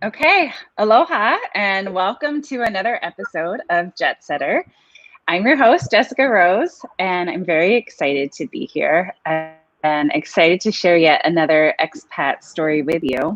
Okay, aloha and welcome to another episode of Jetsetter. I'm your host, Jessica Rose, and I'm very excited to be here and excited to share yet another expat story with you.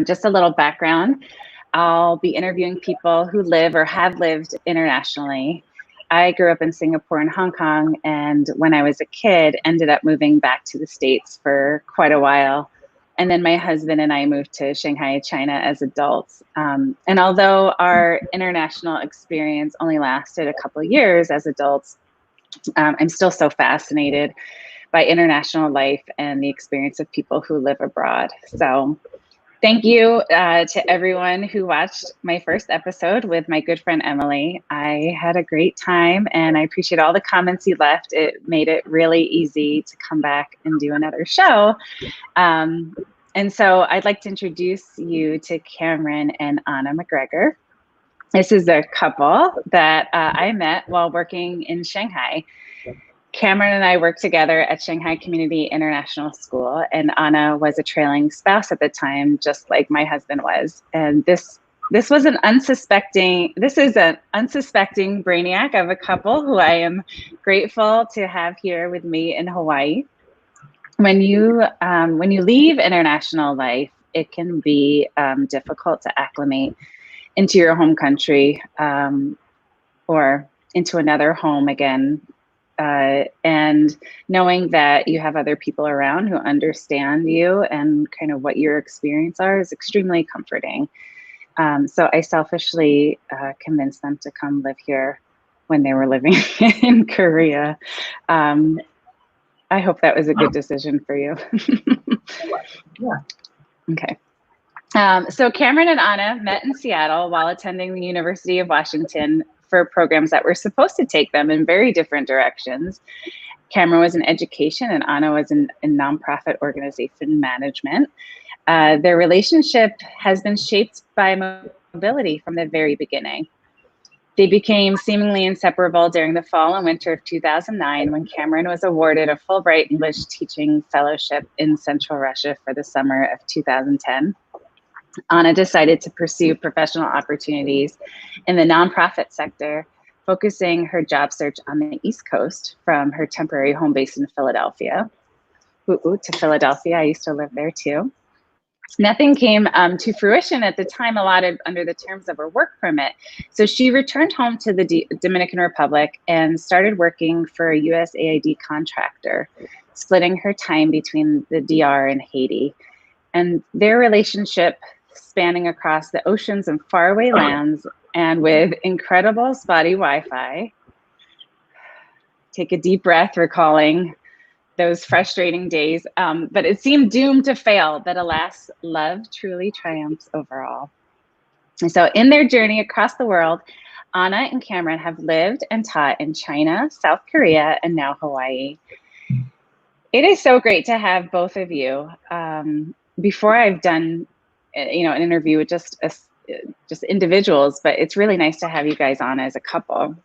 Just a little background. I'll be interviewing people who live or have lived internationally. I grew up in Singapore and Hong Kong, and when I was a kid, ended up moving back to the States for quite a while. And then my husband and I moved to Shanghai, China as adults. And although our international experience only lasted a couple of years as adults, I'm still so fascinated by international life and the experience of people who live abroad. So thank you to everyone who watched my first episode with my good friend Emily. I had a great time and I appreciate all the comments you left. It made it really easy to come back and do another show. And so I'd like to introduce you to Cameron and Ana McGregor. This is a couple that I met while working in Shanghai. Cameron and I worked together at Shanghai Community International School, and Ana was a trailing spouse at the time, just like my husband was. And this is an unsuspecting brainiac of a couple who I am grateful to have here with me in Hawaii. When you leave international life, it can be difficult to acclimate into your home country or into another home again. And knowing that you have other people around who understand you and kind of what your experience are is extremely comforting. So I selfishly convinced them to come live here when they were living in Korea. I hope that was a good decision for you. Yeah. Okay. So Cameron and Ana met in Seattle while attending the University of Washington for programs that were supposed to take them in very different directions. Cameron was in education and Ana was in nonprofit organization management. Their relationship has been shaped by mobility from the very beginning. They became seemingly inseparable during the fall and winter of 2009 when Cameron was awarded a Fulbright English teaching fellowship in Central Russia for the summer of 2010. Ana decided to pursue professional opportunities in the nonprofit sector, focusing her job search on the East Coast from her temporary home base in Philadelphia. To Philadelphia, I used to live there too. Nothing came to fruition at the time allotted under the terms of her work permit. So she returned home to the Dominican Republic and started working for a USAID contractor, splitting her time between the DR and Haiti. And their relationship spanning across the oceans and faraway lands and with incredible spotty Wi-Fi. Take a deep breath, recalling those frustrating days, but it seemed doomed to fail, but alas, love truly triumphs over all. And so in their journey across the world, Ana and Cameron have lived and taught in China, South Korea, and now Hawaii. It is so great to have both of you. Before I've done, an interview with just individuals, but it's really nice to have you guys on as a couple.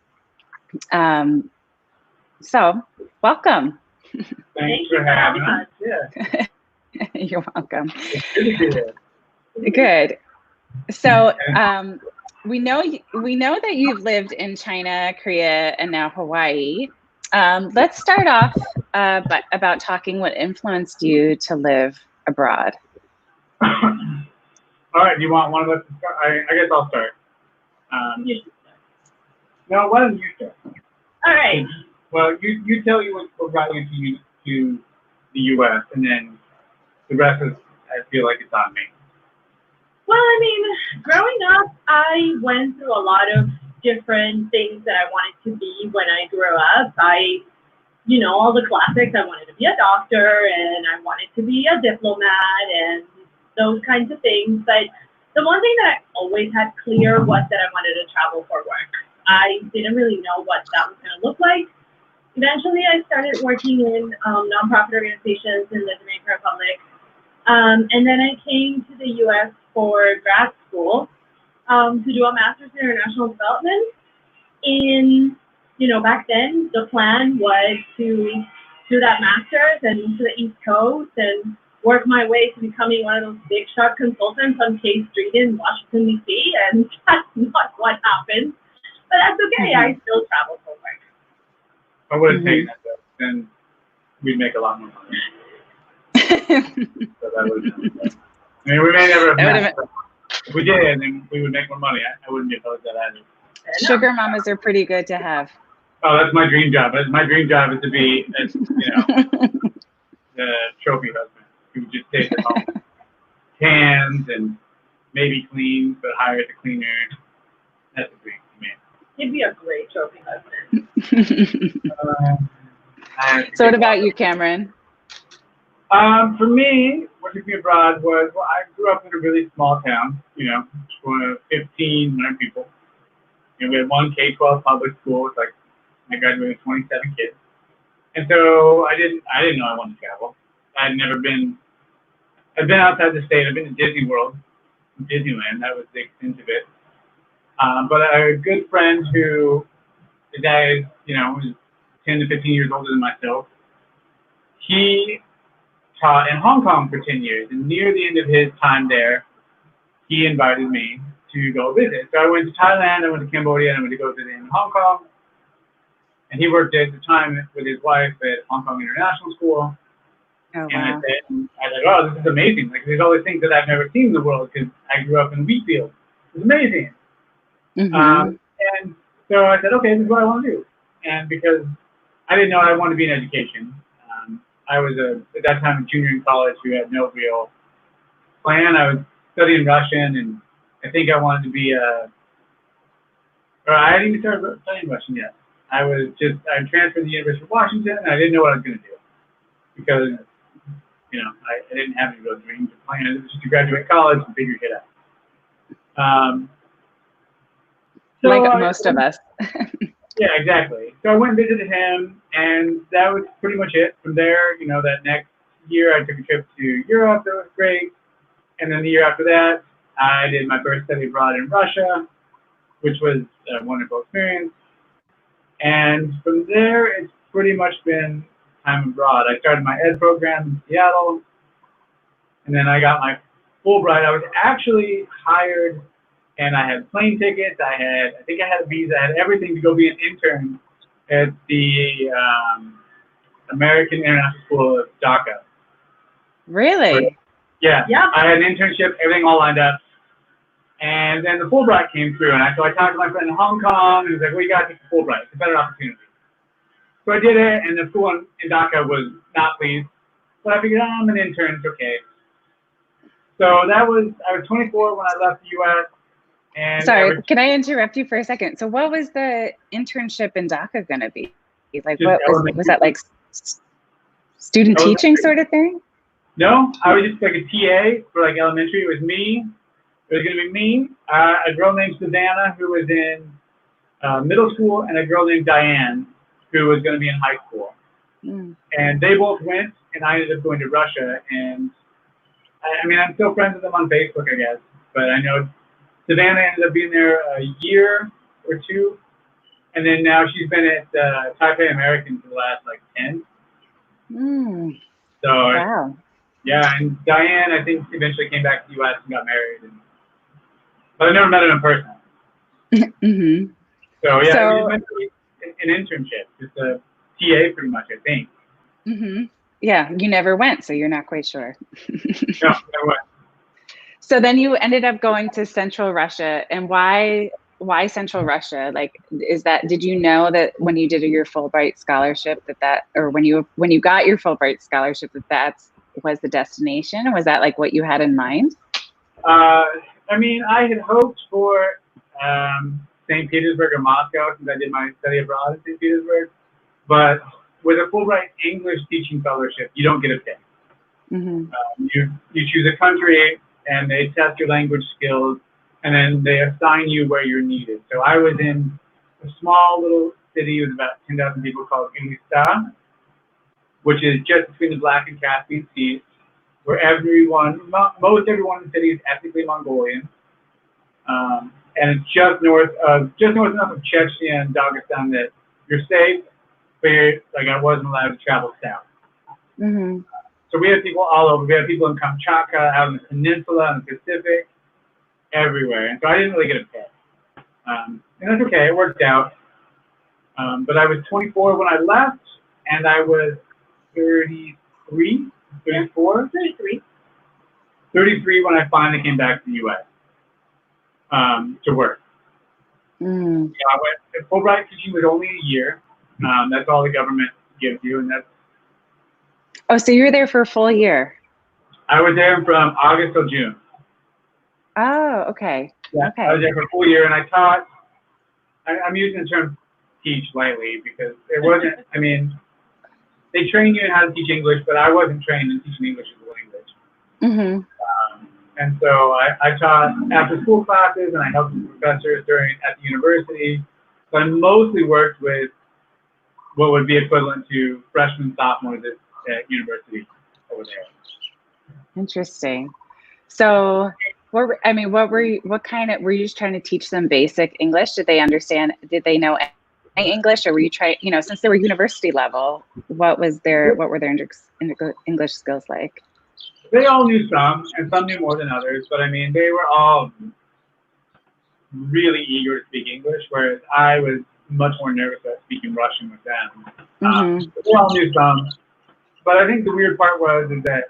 So welcome. Thanks for having us. Yeah. You're welcome. Good. So we know that you've lived in China, Korea, and now Hawaii. Let's start off about talking what influenced you to live abroad. All right. Do you want one of us to start? I guess I'll start. You should start. No, why don't you start? All right. Well, you tell you what brought you to the U.S. and then the rest is, I feel like it's on me. Well, I mean, growing up, I went through a lot of different things that I wanted to be when I grew up. All the classics. I wanted to be a doctor and I wanted to be a diplomat and those kinds of things. But the one thing that I always had clear was that I wanted to travel for work. I didn't really know what that was going to look like. Eventually, I started working in nonprofit organizations in the Dominican Republic. And then I came to the U.S. for grad school to do a master's in international development. Back then, the plan was to do that master's and to the East Coast and work my way to becoming one of those big shot consultants on K Street in Washington, D.C., and that's not what happened. But that's okay. I still travel for work. I would have taken that, though. Then we'd make a lot more money. So that would have been, I mean, we may never have met, but if we did, then we would make more money. I wouldn't be opposed to that either. Sugar mamas are pretty good to have. Oh, that's my dream job. My dream job is to be, the trophy husband who just stays at home, cans and maybe cleans, but hires a cleaner. That's a dream for me. He'd be a great trophy husband. So what about you, Cameron? For me, what took me abroad was, well, I grew up in a really small town, 1,500 people. And we had one K-12 public school. It's like I graduated with 27 kids. And so I didn't know I wanted to travel. I'd been outside the state. I've been to Disney World, Disneyland. That was the extent of it. But a good friend who, the guy, was 10 to 15 years older than myself, he taught in Hong Kong for 10 years. And near the end of his time there, he invited me to go visit. So I went to Thailand, I went to Cambodia, and I went to go visit in Hong Kong. And he worked at the time with his wife at Hong Kong International School. Oh, wow. And I said, oh, this is amazing. Like, there's all these things that I've never seen in the world because I grew up in wheat fields. It's amazing. And so I said, okay, this is what I want to do. And because I didn't know I wanted to be in education, I was at that time a junior in college who had no real plan. I was studying Russian, and I think I wanted to be I hadn't even started studying Russian yet. I transferred to the University of Washington, and I didn't know what I was going to do because, I didn't have any real dreams or plans. It was just to graduate college and figure it out. So like most of us. Yeah, exactly. So I went and visited him, and that was pretty much it. From there, that next year I took a trip to Europe. That was great. And then the year after that, I did my first study abroad in Russia, which was a wonderful experience. And from there, it's pretty much been time abroad. I started my ed program in Seattle, and then I got my Fulbright. I was actually hired, and I had plane tickets. I think I had a visa. I had everything to go be an intern at the American International School of Dhaka. Really? Yeah. I had an internship, everything all lined up. And then the Fulbright came through, and so I talked to my friend in Hong Kong, and he was like, well, you got to take the Fulbright. It's a better opportunity. So I did it, and the school in Dhaka was not pleased. But I figured, I'm an intern, it's okay. So I was 24 when I left the U.S. And sorry, can I interrupt you for a second? So what was the internship in Dhaka going to be? Like, what was that, like student teaching sort of thing? No, I was just like a TA for like elementary. It was me. It was going to be me, a girl named Savannah who was in middle school, and a girl named Diane who was going to be in high school. And they both went, and I ended up going to Russia. And I mean, I'm still friends with them on Facebook, I guess. But I know Savannah ended up being there a year or two, and then now she's been at Taipei American for the last like 10. So wow. Yeah, and Diane, I think, eventually came back to the U.S. and got married. But I never met him in person. So yeah, it was meant to be an internship, just a TA pretty much, I think. Yeah, you never went, so you're not quite sure. No, never went. So then you ended up going to Central Russia, and why Central Russia? Like, did you know that when you did your Fulbright scholarship or when you got your Fulbright scholarship that was the destination? Was that like what you had in mind? I mean, I had hoped for St. Petersburg or Moscow since I did my study abroad in St. Petersburg. But with a Fulbright English teaching fellowship, you don't get a pick. You choose a country, and they test your language skills, and then they assign you where you're needed. So I was in a small little city with about 10,000 people called Ilista, which is just between the Black and Caspian Seas, where most everyone in the city is ethnically Mongolian, and it's just north enough of Chechnya and Dagestan that you're safe, but I wasn't allowed to travel south. So So we had people all over. We had people in Kamchatka, out in the peninsula, in the Pacific, everywhere. And so I didn't really get a pay. And that's okay. It worked out. But I was 24 when I left, and I was 33, 34? 33 when I finally came back to the U.S. To work. I went, Fulbright teaching was only a year. That's all the government gives you, and that's. Oh, so you were there for a full year? I was there from August till June. Oh, okay. Yeah, okay. I was there for a full year, and I taught. I'm using the term teach lightly because it wasn't. I mean, they train you in how to teach English, but I wasn't trained in teaching English as a language. And so I taught after school classes, and I helped professors at the university. So I mostly worked with what would be equivalent to freshmen, sophomores at university over there. Interesting. So, what were you just trying to teach them basic English? Did they understand? Did they know any English, or were you trying? Since they were university level, what were their English skills like? They all knew some, and some knew more than others. But I mean, they were all really eager to speak English, whereas I was much more nervous about speaking Russian with them. They all knew some. But I think the weird part was that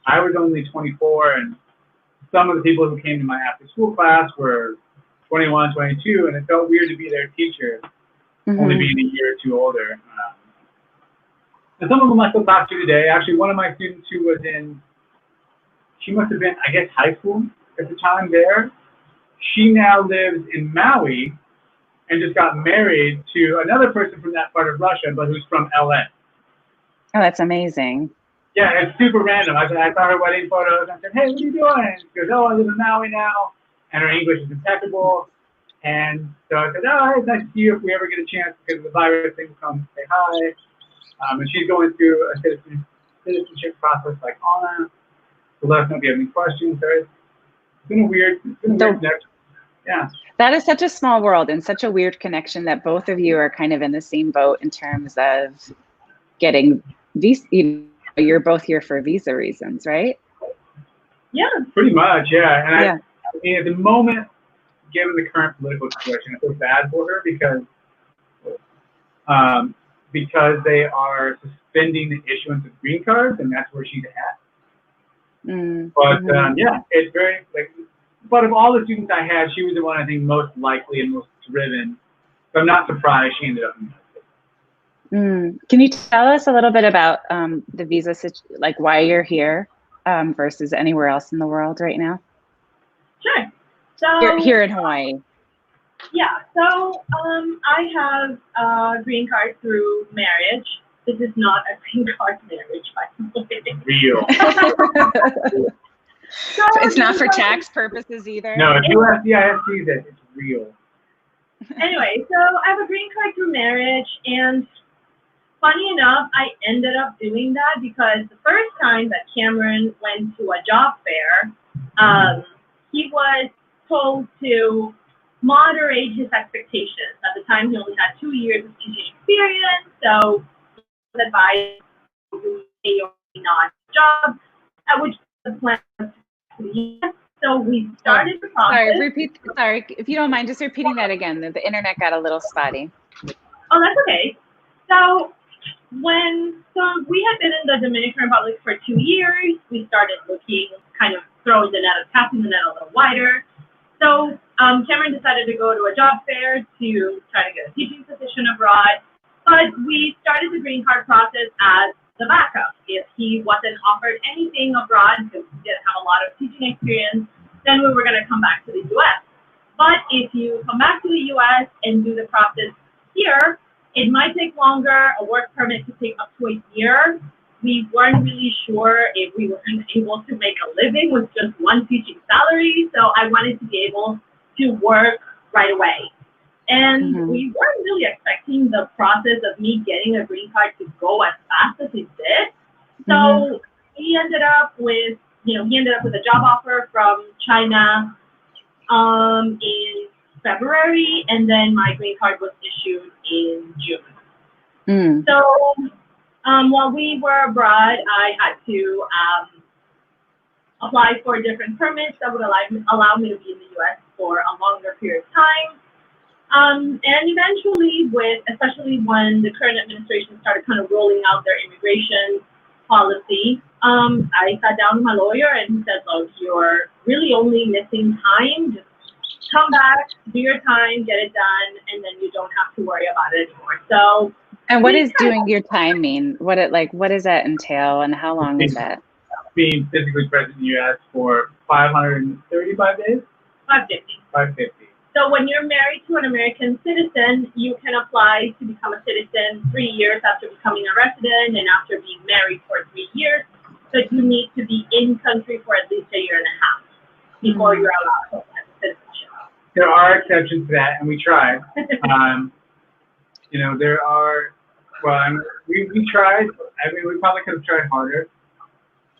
I was only 24, and some of the people who came to my after-school class were 21, 22, and it felt weird to be their teacher, only being a year or two older. And some of them I still talk to today. Actually, one of my students who was she must have been, I guess, high school at the time there. She now lives in Maui and just got married to another person from that part of Russia, but who's from LA. Oh, that's amazing. Yeah, it's super random. I saw her wedding photos, and I said, hey, what are you doing? And she goes, oh, I live in Maui now, and her English is impeccable. And so I said, oh, it's nice to see you. If we ever get a chance, because of the virus thing, come say hi. And she's going through a citizenship process like Ana. So let us know if you have any questions. It's been a weird connection. Yeah. That is such a small world and such a weird connection that both of you are kind of in the same boat in terms of getting visa. You're both here for visa reasons, right? Yeah. Pretty much, yeah. And I mean, at the moment, given the current political situation, I feel bad for her because they are suspending the issuance of green cards, and that's where she's at. But yeah, it's very but of all the students I had, she was the one I think most likely and most driven. So I'm not surprised she ended up in that. Can you tell us a little bit about the visa like why you're here versus anywhere else in the world right now? Sure. So here in Hawaii. Yeah. So I have a green card through marriage. This is not a green card marriage, by the way. Real. So it's not for tax purposes either? No, it's USCIS visa. It's real. Anyway, so I have a green card through marriage, and funny enough, I ended up doing that because the first time that Cameron went to a job fair, he was told to moderate his expectations. At the time, he only had 2 years of teaching experience, so advised to a or not job, at which the plan was to. So we started the process. Sorry, if you don't mind, just repeating that again. The internet got a little spotty. Oh, that's okay. So we had been in the Dominican Republic for 2 years. We started looking, kind of casting the net a little wider. So Cameron decided to go to a job fair to try to get a teaching position abroad. But we started the green card process as the backup. If he wasn't offered anything abroad, because he didn't have a lot of teaching experience, then we were going to come back to the U.S. But if you come back to the U.S. and do the process here, it might take longer. A work permit could take up to a year. We weren't really sure if we were able to make a living with just one teaching salary, so I wanted to be able to work right away. And we weren't really expecting the process of me getting a green card to go as fast as it did. So he ended up with a job offer from China in February, and then my green card was issued in June. So While we were abroad, I had to apply for different permits that would allow me to be in the U.S. for a longer period of time. And eventually, especially when the current administration started kind of rolling out their immigration policy, I sat down with my lawyer and he said, look, you're really only missing time. Just come back, do your time, get it done, and then you don't have to worry about it anymore. So. And what does doing your time mean? What does that entail, and how long is that? Being physically present in the U.S. for 535 days? 550. 550. So when you're married to an American citizen, you can apply to become a citizen 3 years after becoming a resident and after being married for 3 years. But you need to be in country for at least a year and a half before you're allowed to apply for citizenship. There are exceptions to that, and we tried. There are. Well, we tried. I mean, we probably could have tried harder.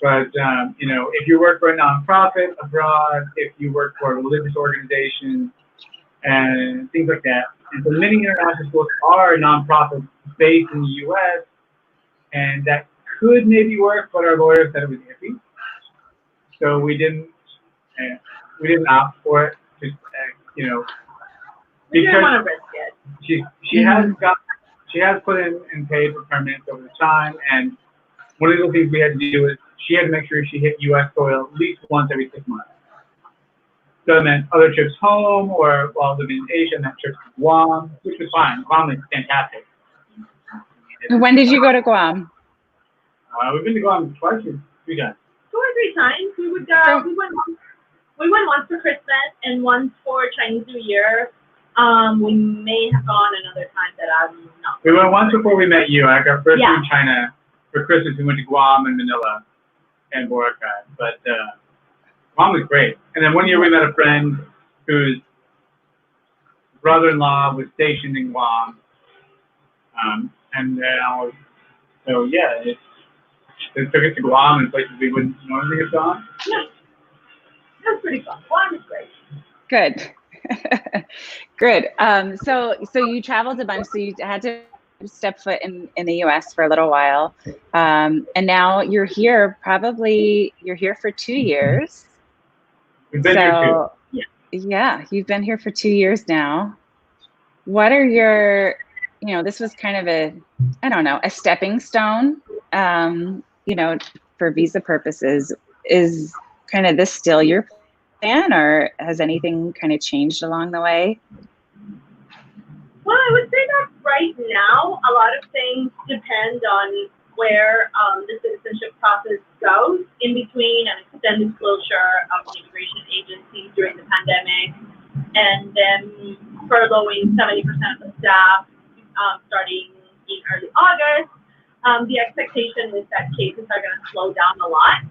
But, if you work for a nonprofit abroad, if you work for a religious organization, and things like that. And so many international schools are nonprofits based in the U.S., and that could maybe work, but our lawyer said it was iffy. So we didn't opt for it. Just, we didn't want to risk it. She has put in and paid for permits over the time, and one of the things we had to do is she had to make sure she hit U.S. soil at least once every 6 months. So it meant other trips home, or while living in Asia, and that trip to Guam, which was fine. Guam is fantastic. When did you go to Guam? We've been to Guam twice or 3 times. 2 or 3 times. We went once for Christmas and once for Chinese New Year. We may have gone another time that I'm not. We went once before we met you. Like our first year in China for Christmas, we went to Guam and Manila and Boracay. But Guam was great. And then one year we met a friend whose brother-in-law was stationed in Guam. It took us to Guam and places we wouldn't normally have gone. Yeah, that was pretty fun. Guam is great. Good. Good. So you traveled a bunch, so you had to step foot in the U.S. for a little while. And now you're here for 2 years. We've been here too. Yeah, you've been here for 2 years now. What are your, this was kind of a stepping stone, for visa purposes. Is kind of this still your plan, or has anything kind of changed along the way? Well, I would say that right now, a lot of things depend on where the citizenship process goes. In between an extended closure of the immigration agency during the pandemic, and then furloughing 70% of the staff starting in early August, the expectation is that cases are going to slow down a lot.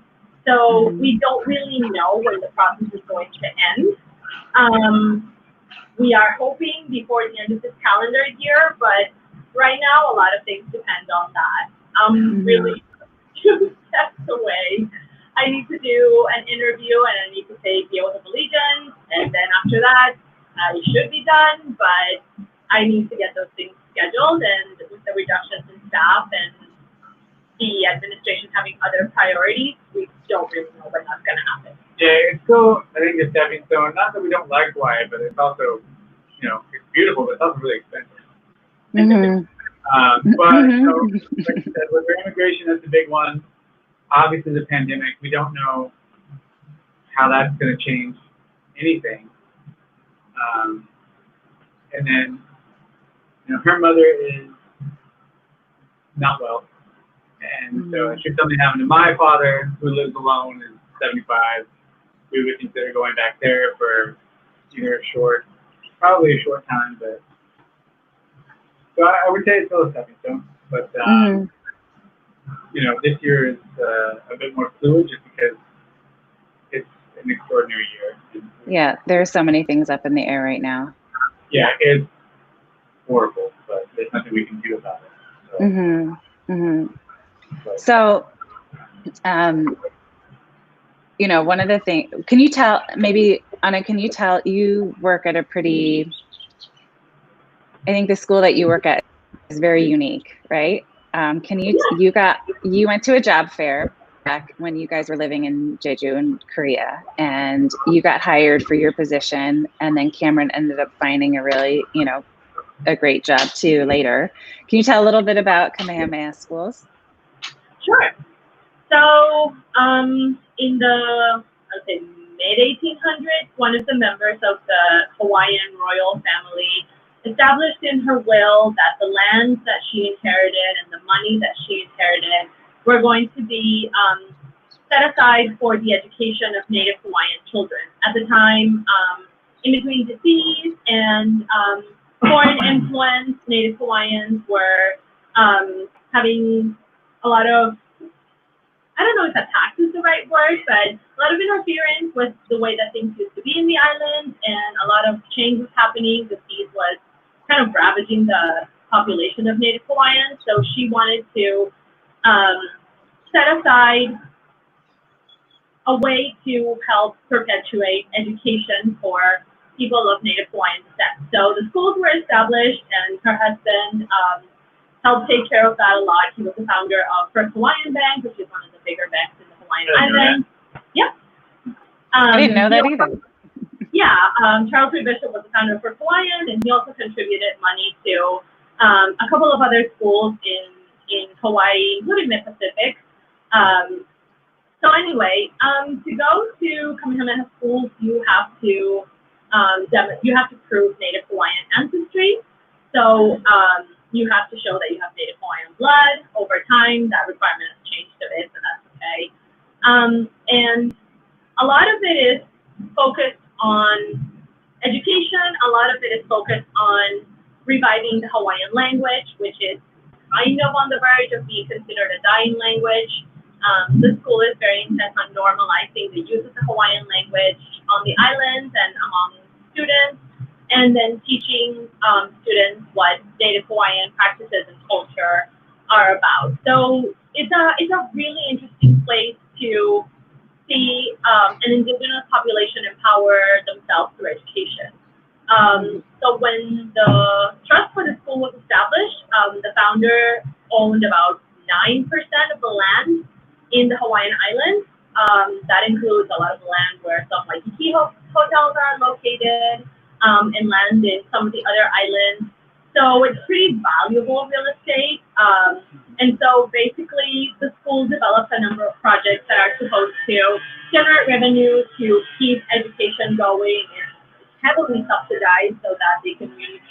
So we don't really know when the process is going to end. We are hoping before the end of this calendar year, but right now a lot of things depend on that. I'm really 2 steps away. I need to do an interview and I need to take the oath of allegiance, and then after that I should be done, but I need to get those things scheduled, and with the reductions in staff and the administration having other priorities, we don't really know when that's going to happen. Yeah, it's still, I think, a stepping stone. Not that we don't like Hawaii, but it's also, it's beautiful, but it's also really expensive. But, like I said, with immigration, that's a big one. Obviously, the pandemic, we don't know how that's going to change anything. And then, her mother is not well. And so should something happen to my father, who lives alone, is 75, we would consider going back there for either probably a short time, but so I would say it's still a stepping stone. But this year is a bit more fluid just because it's an extraordinary year. Yeah, there are so many things up in the air right now. Yeah, it's horrible, but there's nothing we can do about it. So. One of the things, can you tell, maybe, Ana, you work at I think the school that you work at is very unique, right? Can you went to a job fair back when you guys were living in Jeju in Korea, and you got hired for your position, and then Cameron ended up finding a really, a great job too later. Can you tell a little bit about Kamehameha Schools? Sure. So in the mid-1800s, one of the members of the Hawaiian royal family established in her will that the lands that she inherited and the money that she inherited were going to be set aside for the education of Native Hawaiian children. At the time, in between disease and foreign influence, Native Hawaiians were having a lot of, I don't know if attack is the right word, but a lot of interference with the way that things used to be in the island, and a lot of change was happening. Disease was kind of ravaging the population of Native Hawaiians, so she wanted to set aside a way to help perpetuate education for people of Native Hawaiian descent. So the schools were established, and her husband helped take care of that a lot. He was the founder of First Hawaiian Bank, which is one of the bigger banks in the Hawaiian Islands. Yep. I didn't know that either. Yeah, Charles Lee Bishop was the founder of First Hawaiian, and he also contributed money to a couple of other schools in Hawaii, including the Pacific. So anyway, to go to Kamehameha Schools, you have to prove Native Hawaiian ancestry. So you have to show that you have Native Hawaiian blood. Over time, that requirement has changed a bit, but that's okay. And a lot of it is focused on education. A lot of it is focused on reviving the Hawaiian language, which is kind of on the verge of being considered a dying language. The school is very intent on normalizing the use of the Hawaiian language on the islands and among students, and then teaching students what Native Hawaiian practices and culture are about. So it's a really interesting place to see an indigenous population empower themselves through education. So when the trust for the school was established, the founder owned about 9% of the land in the Hawaiian Islands. That includes a lot of the land where some Waikiki hotels are located, and land in some of the other islands. So it's pretty valuable real estate. And so basically the school develops a number of projects that are supposed to generate revenue to keep education going. It's heavily subsidized so that they can reach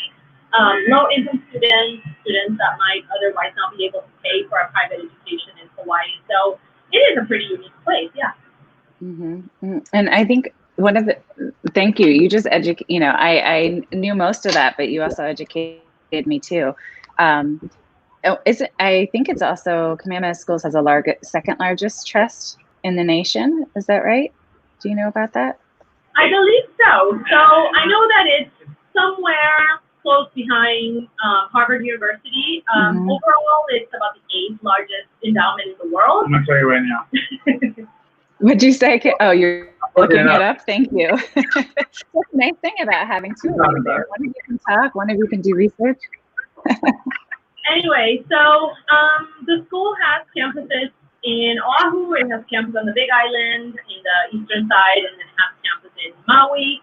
low-income students that might otherwise not be able to pay for a private education in Hawaii. So it is a pretty unique place, yeah. Mm-hmm. And I think thank you. You just I knew most of that, but you also educated me too. I think it's also Kamehameha Schools has a second largest trust in the nation. Is that right? Do you know about that? I believe so. So I know that it's somewhere close behind Harvard University. Overall, it's about the 8th largest endowment in the world. I'm going to tell you right now. What'd you say? Oh, you're looking it up? Thank you. That's a nice thing about having two of you there. One of you can talk, one of you can do research. Anyway, so the school has campuses in Oahu. It has campus on the Big Island in the eastern side, and then has campus in Maui.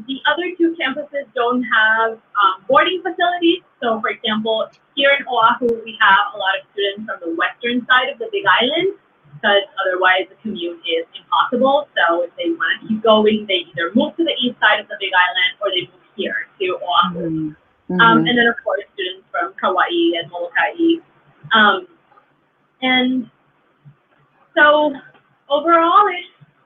The other two campuses don't have boarding facilities. So, for example, here in Oahu, we have a lot of students from the western side of the Big Island, because otherwise the commute is impossible. So if they want to keep going, they either move to the east side of the Big Island or they move here to Oahu. And then, of course, students from Kauai and Molokai. And so overall,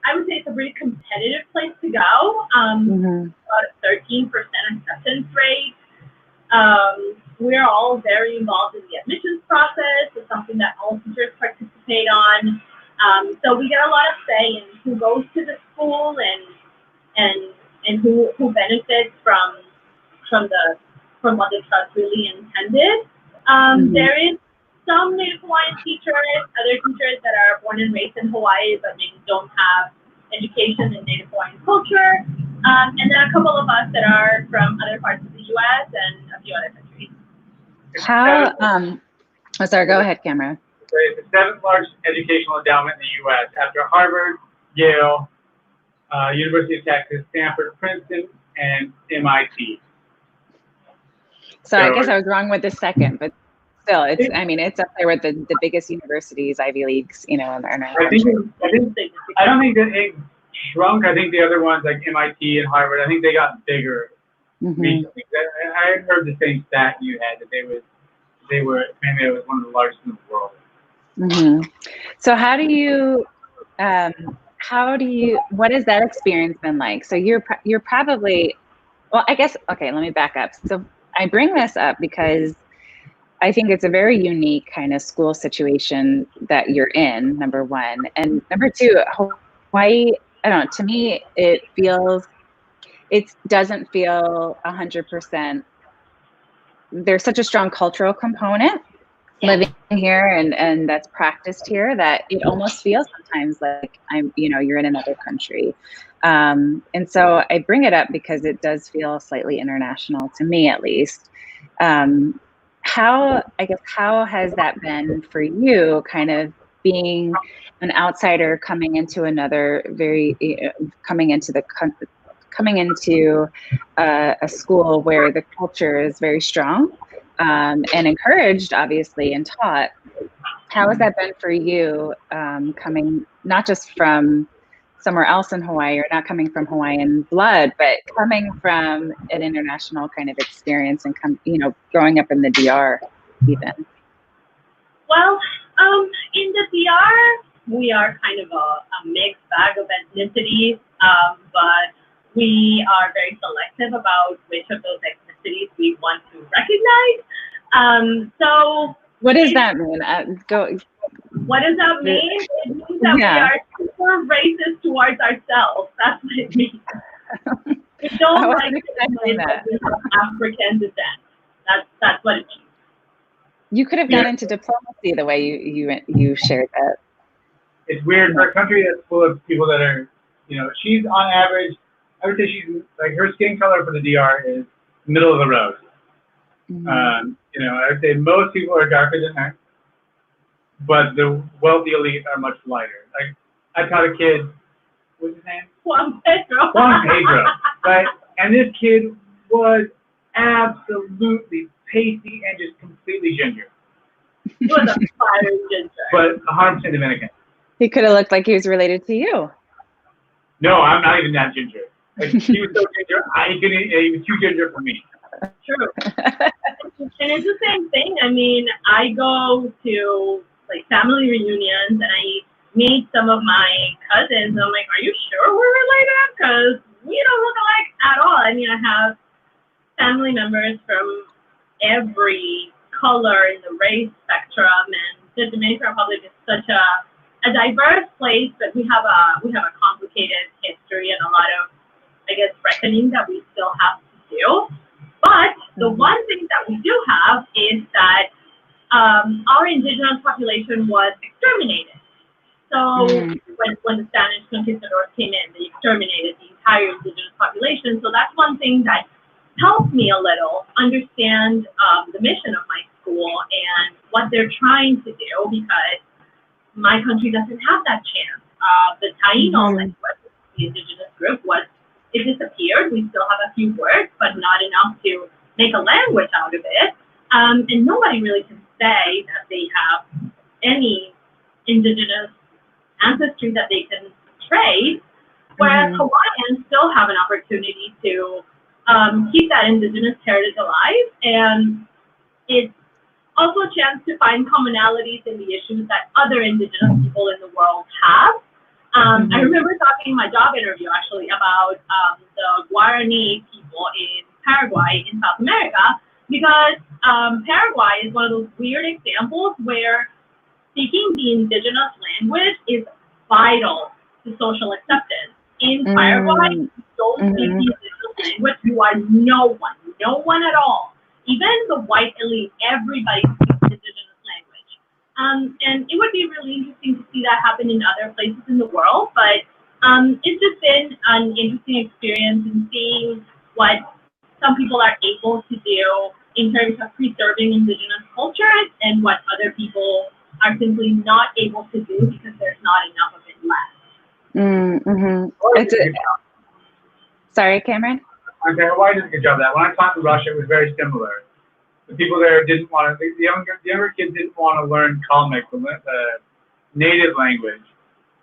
I would say it's a really competitive place to go. About a 13% acceptance rate. We're all very involved in the admissions process. It's something that all teachers participate on. So we get a lot of say in who goes to the school and who benefits from what the trust really intended. There is some Native Hawaiian teachers, other teachers that are born and raised in Hawaii, but maybe don't have education in Native Hawaiian culture. And then a couple of us that are from other parts of the U.S. and a few other countries. How, oh, sorry, go ahead, Cameron. It's the seventh largest educational endowment in the U.S. after Harvard, Yale, University of Texas, Stanford, Princeton, and MIT. So I guess I was wrong with the second, but still, it's, I mean, it's up there with the biggest universities, Ivy Leagues, you know, in our country. I don't think that it shrunk. I think the other ones like MIT and Harvard, I think they got bigger recently. I had heard the same stat you had, that maybe it was one of the largest in the world. So how do you, what has that experience been like? So you're probably, well, I guess, okay, let me back up. So I bring this up because I think it's a very unique kind of school situation that you're in, number one. And number two, Hawaii, I don't know, to me, it doesn't feel 100%. There's such a strong cultural component living here and that's practiced here that it almost feels sometimes like you're in another country. And so I bring it up because it does feel slightly international to me, at least. How has that been for you, kind of being an outsider coming into coming into a school where the culture is very strong and encouraged, obviously, and taught? How has that been for you, coming not just from somewhere else in Hawaii, or not coming from Hawaiian blood, but coming from an international kind of experience and growing up in the DR even? Well, in the DR, we are kind of a mixed bag of ethnicities, but we are very selective about which of those ethnicities we want to recognize. So what does that mean? What does that mean? It means that we are super racist towards ourselves. That's what it means. We don't like that we have African descent. That's what it means. You could have gone into diplomacy the way you shared that. It's weird. For a country that's full of people that are, she's on average, I would say she's like, her skin color for the DR is middle of the road. I would say most people are darker than her, but the wealthy elite are much lighter. Like, I taught a kid, what's his name? Juan Pedro. Right? And this kid was absolutely pasty and just completely ginger. He was a fiery ginger. But 100% Dominican. He could have looked like he was related to you. No, I'm not even that ginger. Like, he was so ginger, he was too ginger for me. True. And it's the same thing. I mean, I go to like family reunions and I meet some of my cousins. I'm like, are you sure we're related? Because we don't look alike at all. I mean, I have family members from every color in the race spectrum, and the Dominican Republic is such a diverse place, but we have a complicated history and a lot of, I guess, reckoning that we still have to do. But the one thing that we do have is that our indigenous population was exterminated. So when the Spanish conquistadors came in, they exterminated the entire indigenous population. So that's one thing that helped me a little understand the mission of my school and what they're trying to do, because my country doesn't have that chance. The Taino language, the indigenous group, it disappeared. We still have a few words, but not enough to make a language out of it. And nobody really can say that they have any indigenous ancestry that they can trace, whereas Hawaiians still have an opportunity to keep that indigenous heritage alive. And it's also a chance to find commonalities in the issues that other indigenous people in the world have. I remember talking in my job interview actually about the Guarani people in Paraguay in South America, because Paraguay is one of those weird examples where speaking the indigenous language is vital to social acceptance. In Paraguay, if you don't speak the indigenous language, you are no one at all. Even the white elite, everybody speaks the indigenous language. And it would be really interesting to see that happen in other places in the world, but it's just been an interesting experience in seeing what some people are able to do in terms of preserving indigenous cultures and what other people are simply not able to do because there's not enough of it left. Mm-hmm. Sorry, Cameron? Okay, Hawaii did a good job of that. When I taught in Russia, it was very similar. The people there didn't want to, the younger kids didn't want to learn Kalmyk, the native language.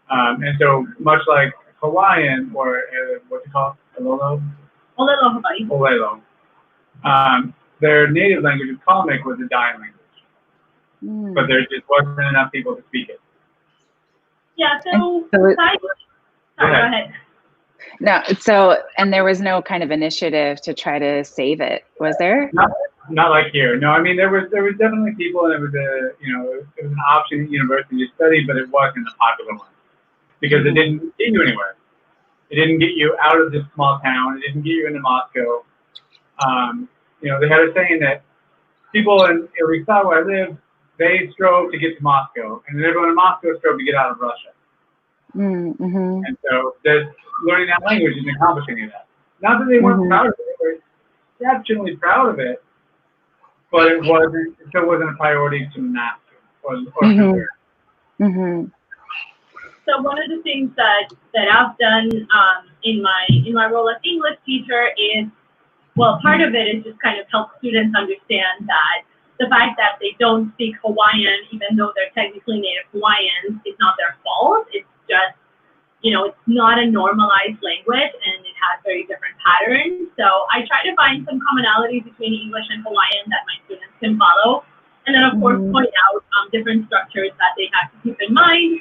And so much like Hawaiian, or what's it called? Olelo? Olelo Hawaii. Olelo. Their native language of Kalmyk was a dying language. But there just wasn't enough people to speak it. Yeah, so go ahead. No, and there was no kind of initiative to try to save it, was there? Not like here. No, I mean there was definitely people, and it was it was an option at university to study, but it wasn't a popular one because it didn't get you anywhere. It didn't get you out of this small town. It didn't get you into Moscow. They had a saying that people in Rizal, where I live, they strove to get to Moscow, and then everyone in Moscow strove to get out of Russia. Mm-hmm. And so learning that language didn't accomplish any of that. Not that they weren't proud of it; they were exceptionally proud of it, but it still wasn't a priority to master or to learn. So one of the things that I've done in my role as English teacher is, well, part of it is just kind of help students understand that the fact that they don't speak Hawaiian, even though they're technically native Hawaiians, is not their fault. It's just, it's not a normalized language and it has very different patterns. So I try to find some commonalities between English and Hawaiian that my students can follow. And then, of course, point out different structures that they have to keep in mind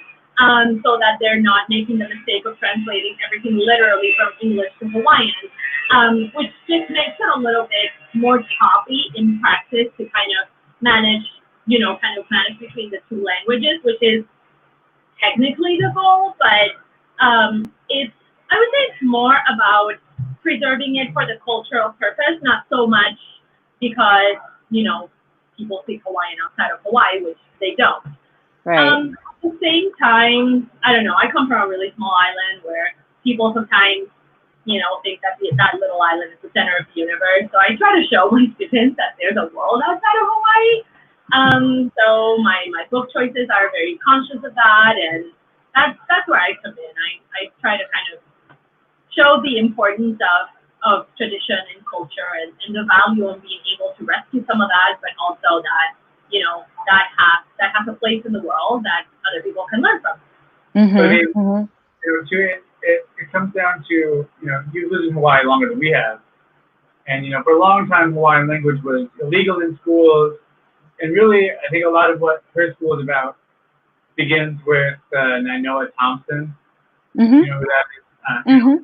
so that they're not making the mistake of translating everything literally from English to Hawaiian, which just makes it a little bit more choppy in practice to kind of manage between the two languages, which is technically the goal, but I would say it's more about preserving it for the cultural purpose, not so much because, people speak Hawaiian outside of Hawaii, which they don't. Right. At the same time, I don't know, I come from a really small island where people sometimes, think that that little island is the center of the universe. So I try to show my students that there's a world outside of Hawaii. So my book choices are very conscious of that, and that's where I come in. I try to kind of show the importance of tradition and culture and the value of being able to rescue some of that, but also that, that has a place in the world that other people can learn from. It comes down to, you've lived in Hawaii longer than we have. And, for a long time, Hawaiian language was illegal in schools. And really, I think a lot of what her school is about begins with Nainoa Thompson. You know who that is?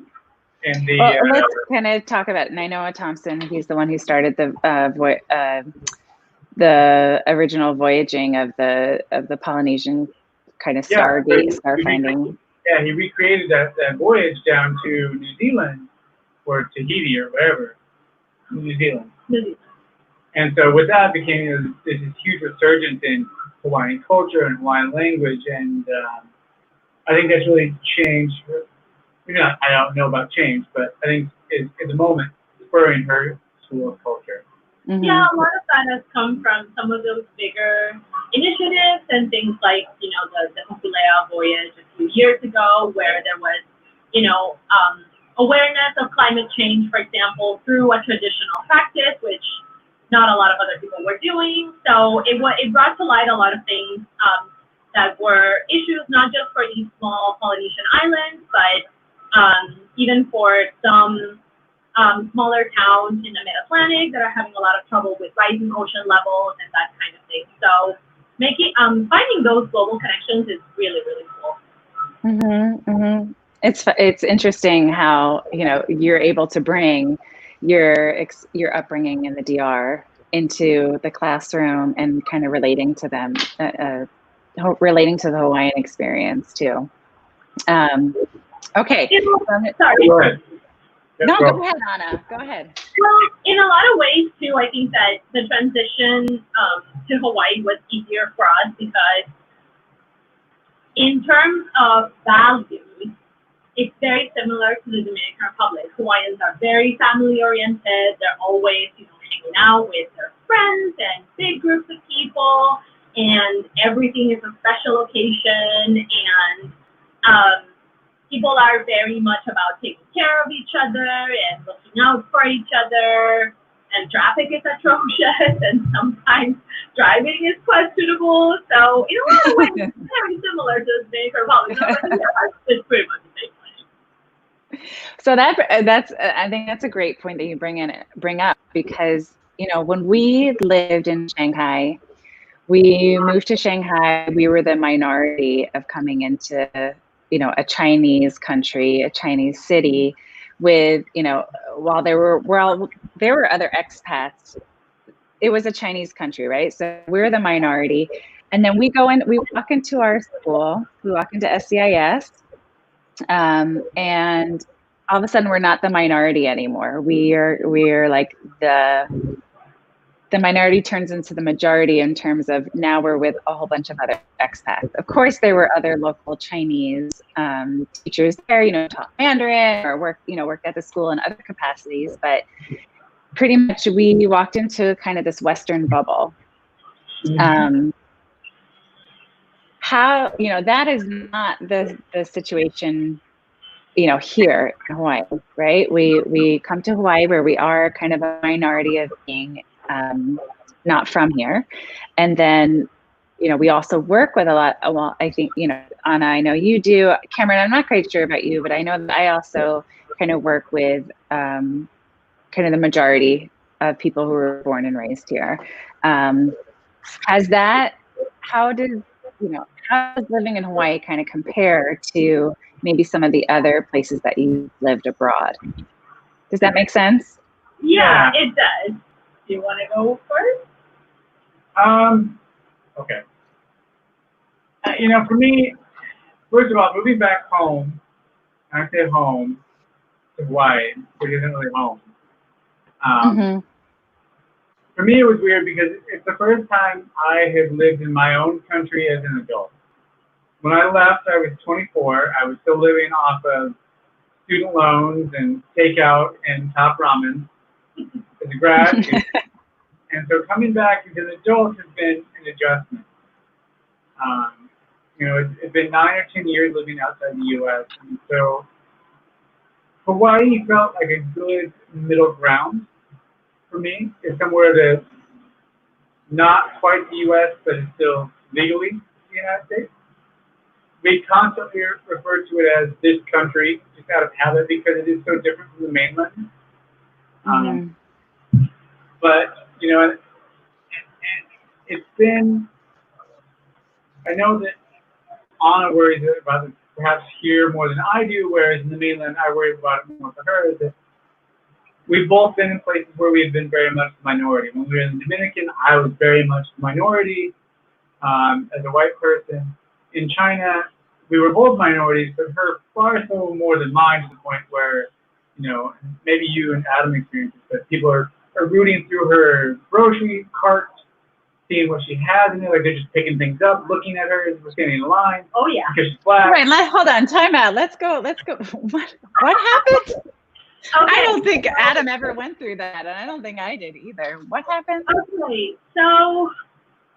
And let's kind of talk about Nainoa Thompson. He's the one who started the original voyaging of the Polynesian kind of star finding. Yeah, he recreated that voyage down to New Zealand or Tahiti or wherever, New Zealand. And so with that became this huge resurgence in Hawaiian culture and Hawaiian language, and I think that's really changed. I don't know about change, but I think it's a moment spurring her school of culture. Yeah, a lot of that has come from some of those bigger initiatives and things like, the Hokulea voyage a few years ago, where there was, awareness of climate change, for example, through a traditional practice, which not a lot of other people were doing. So it brought to light a lot of things that were issues, not just for these small Polynesian islands, but even for some smaller towns in the Mid-Atlantic that are having a lot of trouble with rising ocean levels and that kind of thing. So finding those global connections is really, really cool. It's interesting how you're able to bring your upbringing in the DR into the classroom and kind of relating to them, relating to the Hawaiian experience too. Okay. Sorry. Go ahead. No, go ahead, Ana. Go ahead. Well, in a lot of ways, too, I think that the transition to Hawaii was easier for us because in terms of values, it's very similar to the Dominican Republic. Hawaiians are very family-oriented. They're always, hanging out with their friends and big groups of people, and everything is a special occasion, and people are very much about taking care of each other and looking out for each other, and traffic is atrocious, and sometimes driving is questionable. So in a lot of ways, it's very similar to the Dominican Republic. It's pretty much the same place. So that's I think that's a great point that you bring up, because when we lived in Shanghai, we moved to Shanghai. We were the minority of coming into a Chinese country, a Chinese city, with while there were other expats, it was a Chinese country, right? So we're the minority, and then we walk into our school, we walk into SCIS, and all of a sudden we're not the minority anymore. We're like the minority turns into the majority in terms of now we're with a whole bunch of other expats. Of course, there were other local Chinese teachers there, taught Mandarin or worked at the school in other capacities, but pretty much we walked into kind of this Western bubble. How, that is not the situation, here in Hawaii, right? We come to Hawaii where we are kind of a minority of being not from here. And then, we also work with a lot, well, I think, Ana, I know you do. Cameron, I'm not quite sure about you, but I know that I also kind of work with kind of the majority of people who were born and raised here. How does living in Hawaii kind of compare to maybe some of the other places that you lived abroad? Does that make sense? Yeah, it does. Do you want to go first? Okay. For me, first of all, moving back home, I say home, to Hawaii, which isn't really home. For me, it was weird because it's the first time I had lived in my own country as an adult. When I left, I was 24. I was still living off of student loans and takeout and top ramen as a grad student. And so coming back as an adult has been an adjustment. It's been 9 or 10 years living outside the U.S. And so Hawaii felt like a good middle ground for me. It's somewhere that's not quite the U.S., but it's still legally the United States. We constantly refer to it as this country, just out of habit, because it is so different from the mainland. But, it's been, I know that Ana worries about it perhaps here more than I do, whereas in the mainland I worry about it more for her, is that we've both been in places where we've been very much the minority. When we were in the Dominican, I was very much the minority as a white person. In China, we were both minorities, but her far so more than mine, to the point where, maybe you and Adam experienced it, but people are rooting through her grocery cart, seeing what she has, and they're just picking things up, looking at her as we're standing in line. Oh yeah. Because she's black. All right, hold on, time out. Let's go. What happened? Okay. I don't think Adam ever went through that, and I don't think I did either. What happened? Okay, so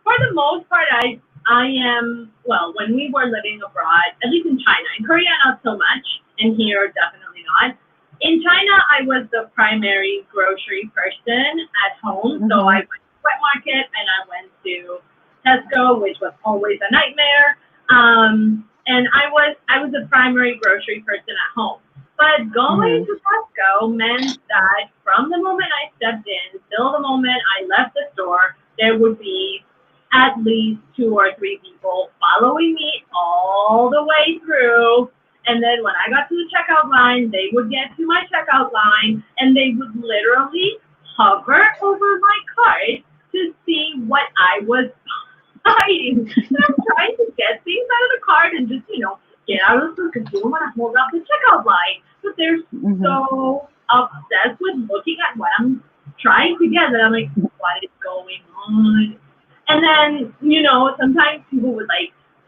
for the most part, I am, well, when we were living abroad, at least in China, in Korea not so much, and here definitely not. In China, I was the primary grocery person at home, so I went to the wet market and I went to Tesco, which was always a nightmare, and I was the primary grocery person at home. But going to Tesco meant that from the moment I stepped in till the moment I left the store, there would be at least 2 or 3 people following me all the way through. And then when I got to the checkout line, they would get to my checkout line and they would literally hover over my cart to see what I was buying. And I'm trying to get things out of the cart and just, get out of the store because you don't want to hold up the checkout line. But they're so obsessed with looking at what I'm trying to get that I'm like, what is going on? And then, sometimes people would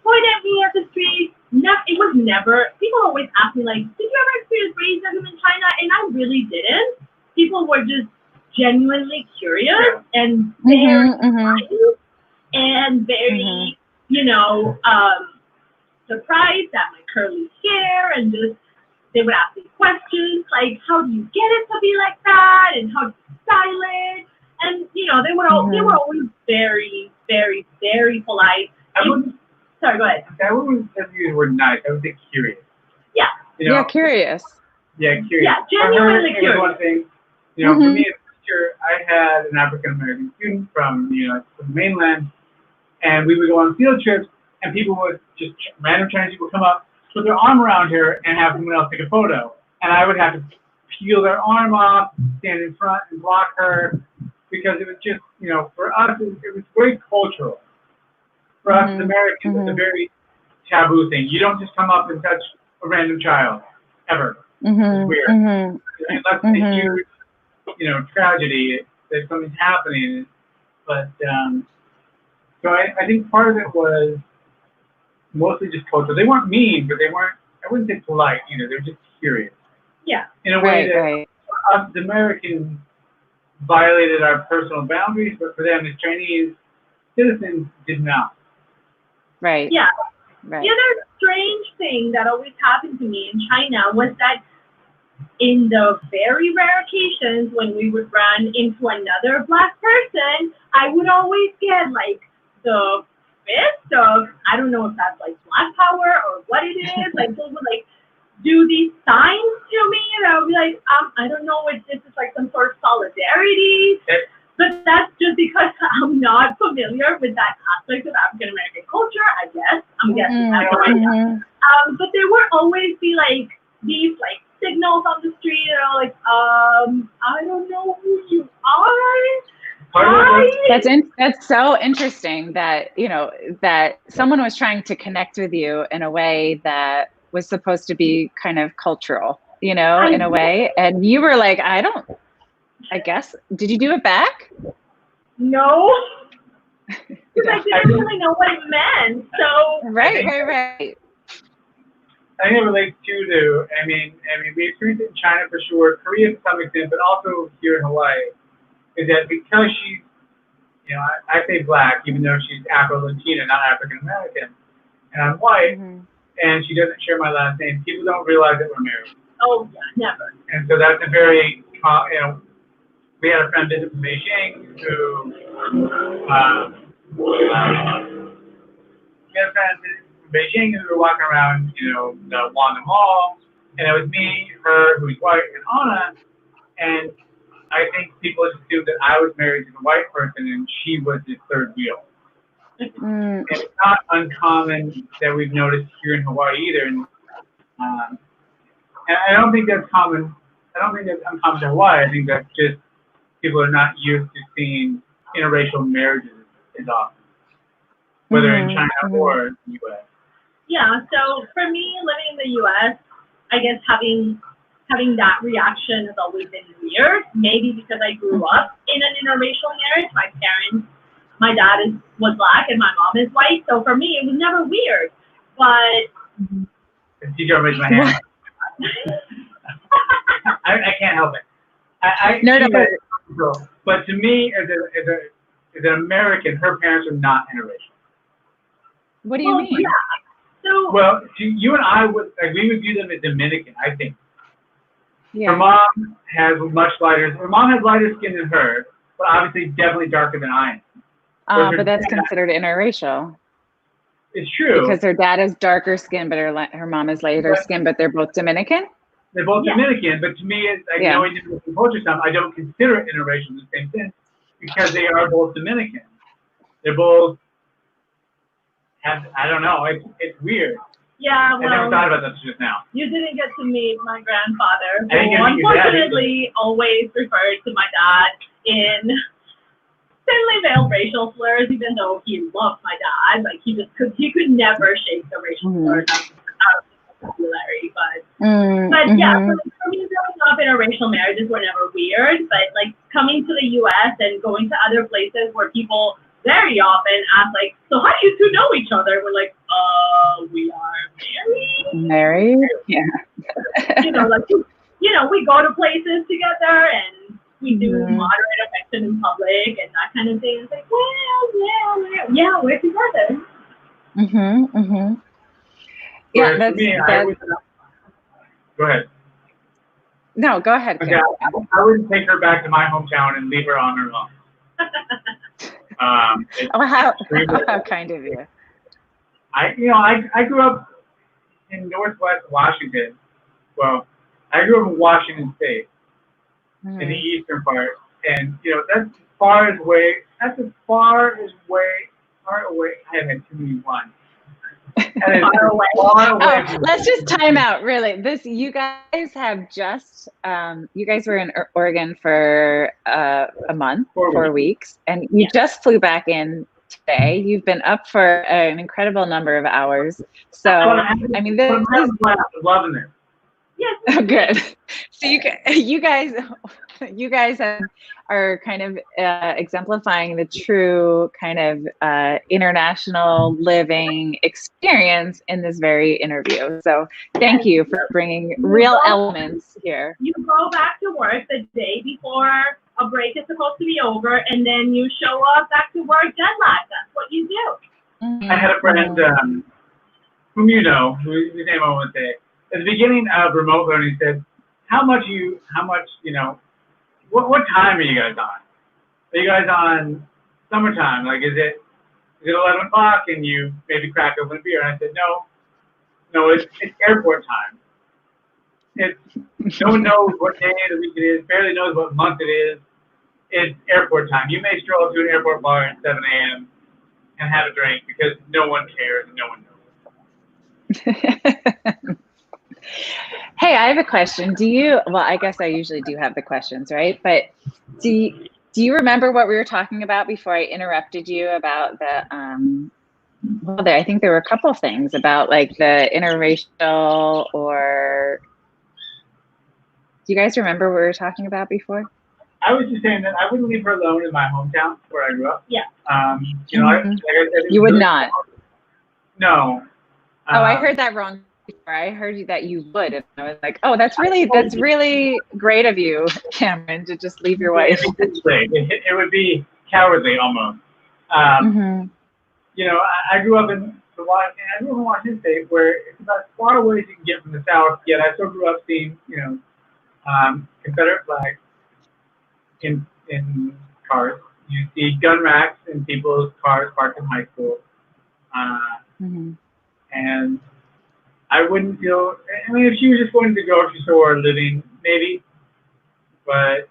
point at me at the street. It was never, people always ask me did you ever experience racism in China? And I really didn't. People were just genuinely curious and very excited and very, you know, surprised at my curly hair, and just they would ask me questions like, how do you get it to be like that, and how do you style it? And you know, they were always very, very, very polite. Sorry, go ahead. I wouldn't say you were nice. I would say curious. Yeah. You know, yeah, curious. Yeah, curious. Yeah, genuinely curious. One thing, you know, for me as a teacher, I had an African American student from the mainland, and we would go on field trips, and people would just random Chinese people come up, put their arm around her, and have someone else take a photo, and I would have to peel their arm off, stand in front, and block her, because it was just, you know, for us, it was very cultural. For us as Americans, it's a very taboo thing. You don't just come up and touch a random child, ever. It's weird. Unless it's a huge, you know, tragedy that something's happening. But, so I think part of it was mostly just cultural. They weren't mean, but they weren't, I wouldn't say polite either. They were just curious. Yeah. In a way that us as Americans violated our personal boundaries, but for them as Chinese citizens did not. Right. Yeah. Right. The other strange thing that always happened to me in China was that in the very rare occasions when we would run into another Black person, I would always get like the fist of, I don't know if that's like Black power or what it is, like they would like do these signs to me, and I would be like, I don't know if this is like some sort of solidarity, but that's just because I'm not familiar with that aspect of African American culture, I guess. I'm guessing. I have no idea. But there would always be like these like signals on the street, you know, like, I don't know who you are. That's so interesting that, you know, that someone was trying to connect with you in a way that was supposed to be kind of cultural, you know, in a way. And you were like, I guess, did you do it back? No. Because I didn't really know what it meant. So Right. I think it relates to, I mean, we experienced it in China for sure, Korea to some extent, but also here in Hawaii, is that because she's, you know, I say Black, even though she's Afro-Latina, not African-American, and I'm white, and she doesn't share my last name, people don't realize that we're married. Oh, yeah, never. And so that's a very, you know, we had a friend visit from Beijing who, we had a friend visit from Beijing who were walking around, you know, the Wanda Mall, and it was me, her, who's white, and Ana, and I think people assumed that I was married to the white person and she was his third wheel. And it's not uncommon that we've noticed here in Hawaii either. And I don't think that's common. I don't think that's uncommon to Hawaii. I think that's just people are not used to seeing interracial marriages as often, whether in China or the U.S. Yeah, so for me, living in the U.S., I guess having that reaction has always been weird. Maybe because I grew up in an interracial marriage. My dad was Black and my mom is white. So for me, it was never weird. But TJ raised my hand. I can't help it. No. But to me, as an American, her parents are not interracial. What do you mean? Yeah. So, well, you and I would view them as Dominican, I think. Yeah. Her mom has lighter skin than her, but obviously definitely darker than I am. But that's considered interracial. It's true. Because her dad is darker skin, but her mom is lighter skin, but they're both Dominican? They're both Dominican, but to me, it's like knowing Dominican culture stuff, I don't consider it interracial in the same sense because they are both Dominican. They're both, I don't know, it's weird. Yeah, well, I never thought about this just now. You didn't get to meet my grandfather, who unfortunately always referred to my dad in thinly veiled racial slurs, even though he loved my dad. Like he could never shake the racial slurs out of his vocabulary. But yeah, for me, growing up in interracial marriages were never weird. But like coming to the U.S. and going to other places where people very often ask like, so how do you two know each other? We're like, we are married. Married? Yeah. Like, we go to places together and, we do moderate affection in public and that kind of thing. It's like, yeah, we're together. Yeah, for me, go ahead. No, go ahead. Okay, I wouldn't take her back to my hometown and leave her on her own. How kind of you. I grew up in Northwest Washington. Well, I grew up in Washington State, in the eastern part, and that's as far away. I have had too many ones. Let's just time out. Really, you guys have just you guys were in Oregon for a month, 4 weeks, and you just flew back in today. You've been up for an incredible number of hours. So I mean, this is loving it. Yes. Oh, good. So you guys are kind of exemplifying the true kind of international living experience in this very interview. So thank you for bringing real elements here. You go back to work the day before a break is supposed to be over, and then you show up back to work jet lag. That's what you do. I had a friend whom whose name I won't say. At the beginning of remote learning, said, how much, what time are you guys on? Are you guys on summertime? Like, is it 11 o'clock and you maybe crack open a beer? And I said, no, it's airport time. No one knows what day of the week it is, barely knows what month it is. It's airport time. You may stroll up to an airport bar at 7 a.m. and have a drink because no one cares and no one knows. Hey, I have a question. Well, I guess I usually do have the questions, right? But do you remember what we were talking about before I interrupted you about the, I think there were a couple of things about like the interracial, or do you guys remember what we were talking about before? I was just saying that I wouldn't leave her alone in my hometown where I grew up. Yeah. Like I said, you would not. No. I heard that wrong. I heard that you would, and I was like, "Oh, that's really great of you, Cameron, to just leave your wife." It would be cowardly almost. I grew up in Washington State, where it's about as far away as you can get from the South. Yet I still grew up seeing, Confederate flags in cars. You see gun racks in people's cars parked in high school, and I wouldn't feel, if she was just going to the grocery store or living, maybe, but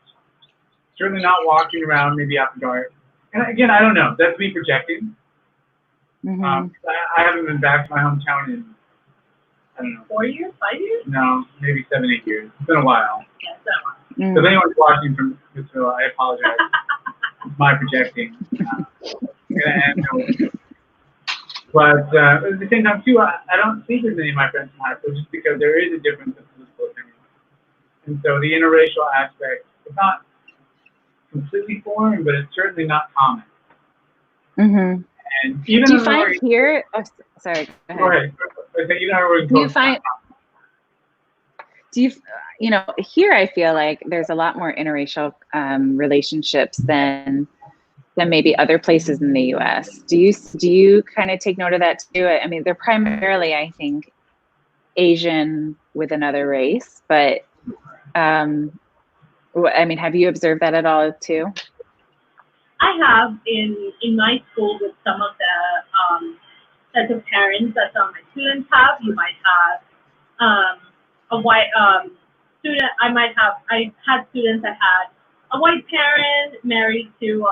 certainly not walking around, maybe after dark. And again, I don't know. That's me projecting. I haven't been back to my hometown in, I don't know. 4 years? 5 years? No, maybe 7, 8 years. It's been a while. Yeah, it's been a while. So if anyone's watching from Brazil, I apologize. It's my projecting. But at the same time, too, I don't speak with many of my friends from high school just because there is a difference in political opinion. And so the interracial aspect is not completely foreign, but it's certainly not common. And even do you find here? Oh, sorry. Go ahead. Here I feel like there's a lot more interracial relationships than maybe other places in the U.S. Do you kind of take note of that too? I mean, they're primarily, I think, Asian with another race, but have you observed that at all too? I have in my school with some of the sets of parents that some of my students have. You might have a white student. I had students that had a white parent married to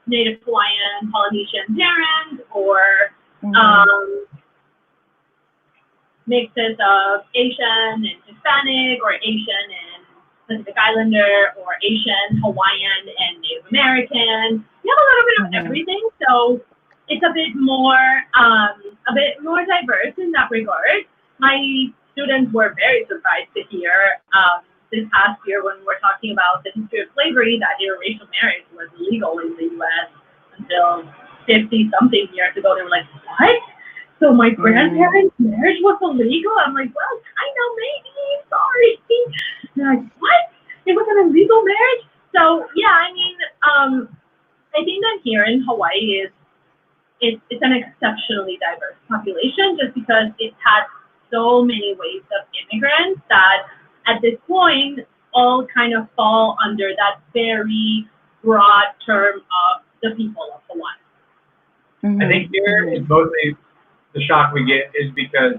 Native Hawaiian, Polynesian parents, or mixes of Asian and Hispanic, or Asian and Pacific Islander, or Asian, Hawaiian, and Native American. You have a little bit of everything, so it's a bit more diverse in that regard. My students were very surprised to hear this past year when we were talking about the history of slavery that interracial marriage was illegal in the U.S. until 50-something years ago. They were like, what? So my grandparents' marriage was illegal? I'm like, well, kind of, maybe, sorry. They're like, what? It was an illegal marriage? So yeah, I mean, I think that here in Hawaii it's an exceptionally diverse population just because it has so many waves of immigrants that at this point all kind of fall under that very broad term of the people of Hawaii. I think here is mostly the shock we get is because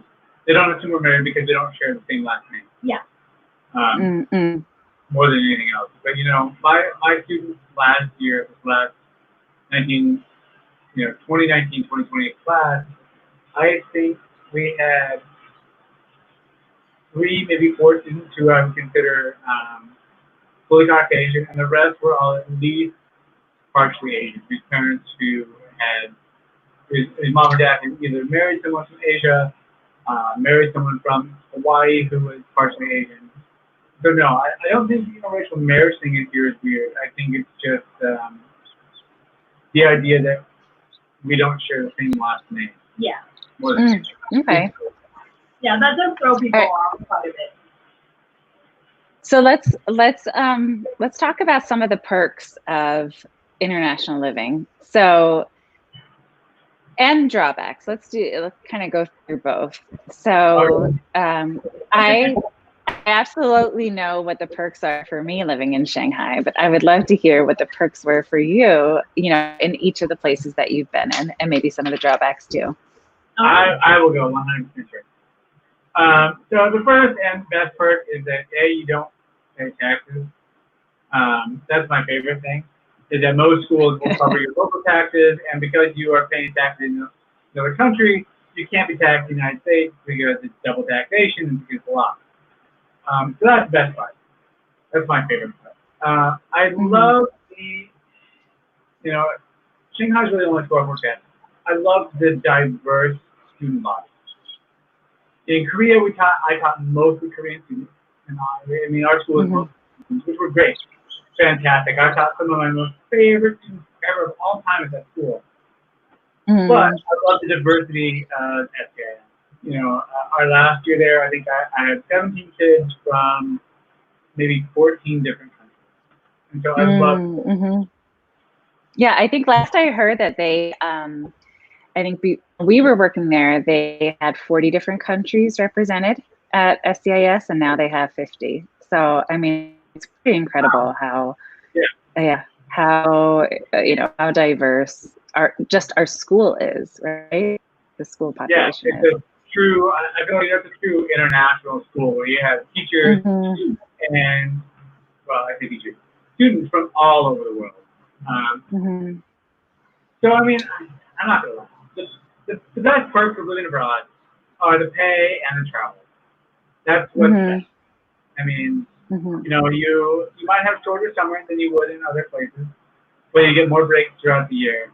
they don't assume we're married because they don't share the same last name. Yeah. More than anything else. But you know, my students last year, this last 2019, 2020 class, I think we had 3, maybe 4 students who I would consider fully Caucasian, and the rest were all at least partially Asian. Whose parents who had his mom and dad had either married someone from Asia, married someone from Hawaii who was partially Asian. So no, I don't think the interracial marriage thing is here is weird. I think it's just the idea that we don't share the same last name. Yeah. More than okay. Yeah, that does throw people off quite a bit. So let's talk about some of the perks of international living. So, and drawbacks. Let's kind of go through both. So I absolutely know what the perks are for me living in Shanghai, but I would love to hear what the perks were for you, you know, in each of the places that you've been in, and maybe some of the drawbacks too. I will go 100% sure. So the first and best perk is that you don't pay taxes. That's my favorite thing. Is that most schools will cover your local taxes, and because you are paying taxes in another country, you can't be taxed in the United States because it's double taxation and because the law. So that's the best part. That's my favorite part. I love Shanghai's really only 12 more campus. I love the diverse student body. In Korea, I taught mostly Korean students. And I mean, our school is mostly students, which were great. Fantastic. I taught some of my most favorite students ever of all time at that school. But I love the diversity of SCIS. You know, our last year there, I think I had 17 kids from maybe 14 different countries. And so I love Yeah, I think last I heard that they, I think we were working there, they had 40 different countries represented at SCIS, and now they have 50. So, I mean, it's pretty incredible how, how diverse our school is, right? The school population is. I feel like that's a true international school where you have teachers and, well, I say teachers, students from all over the world. So, I mean, I'm not going to lie. The best perks of living abroad are the pay and the travel. That's what's best. I mean, you know, you might have shorter summers than you would in other places, but you get more breaks throughout the year.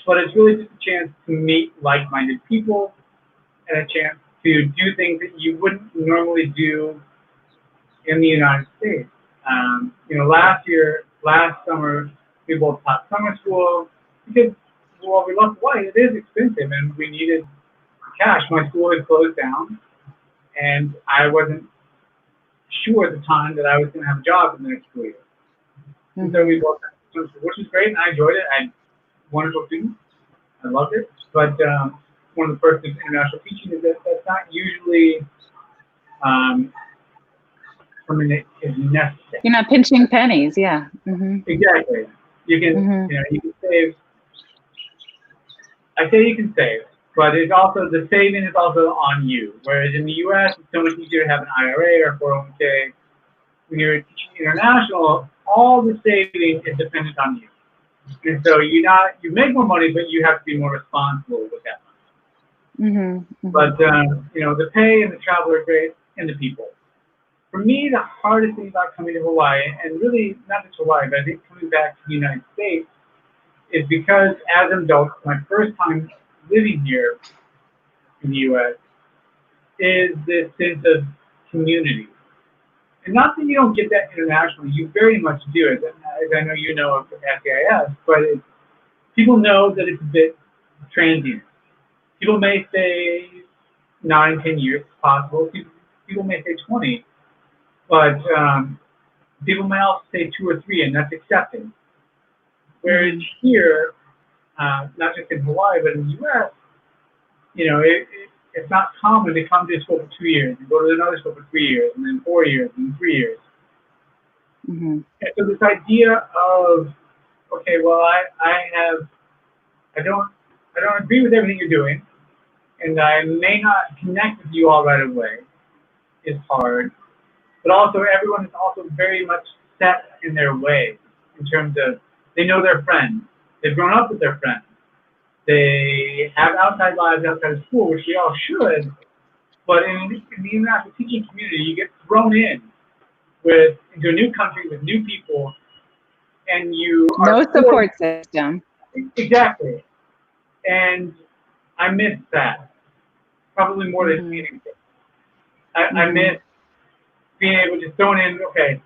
But it's really just a chance to meet like-minded people and a chance to do things that you wouldn't normally do in the United States. You know, last summer, we both taught summer school because, well, we love Hawaii. It is expensive, and we needed cash. My school had closed down, and I wasn't sure at the time that I was going to have a job in the next school year. And so we both taught summer school, which was great, and I enjoyed it. I had wonderful students. I loved it. But one of the perks of international teaching is that that's not usually something that is necessary. You're not pinching pennies, yeah. Exactly. You can, you can save. I say you can save, but it's also, the saving is also on you. Whereas in the U.S., it's so much easier to have an IRA or 401k. When you're teaching international, all the saving is dependent on you. And so you make more money, but you have to be more responsible with that money. But, you know, the pay and the travel are great, and the people. For me, the hardest thing about coming to Hawaii, and really not just Hawaii, but I think coming back to the United States, is because as an adult, my first time living here in the U.S., is this sense of community. And not that you don't get that internationally, you very much do it. As I know you know of SCIS, but people know that it's a bit transient. People may say 9, 10 years, it's possible. People may say 20. But People may also say 2 or 3, and that's accepted. Whereas here, not just in Hawaii, but in the U.S., you know, it's not common to come to a school for 2 years and go to another school for 3 years, and then 4 years, and then 3 years. And so this idea of, okay, well, I don't agree with everything you're doing, and I may not connect with you all right away, is hard. But also, everyone is also very much set in their way in terms of they know their friends, they've grown up with their friends, they have outside lives outside of school, which we all should. But in the international teaching community, you get thrown in into a new country with new people, and you are no support system. Exactly. And I miss that, probably more than anything. I miss being able to throw in, okay,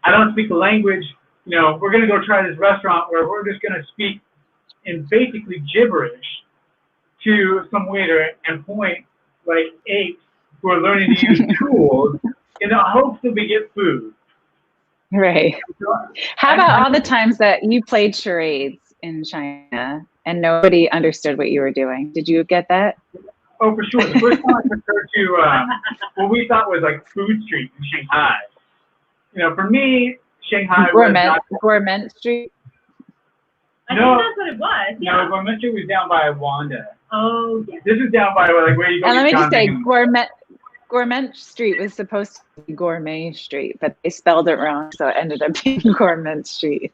I don't speak the language, you know, we're going to go try this restaurant where we're just going to speak in basically gibberish to some waiter and point like apes who are learning to use tools in the hopes that we get food. Right. How about all the times that you played charades in China and nobody understood what you were doing? Did you get that? Oh, for sure. The first time I took her to what we thought was like food street in Shanghai. You know, for me, Shanghai was Gourmet Street. I think that's what it was. Yeah. No, Gourmet Street was down by Wanda. Oh, yeah. This is down by like where you go. And let me just say, Gourmet Street was supposed to be Gourmet Street, but they spelled it wrong, so it ended up being Gourmet Street.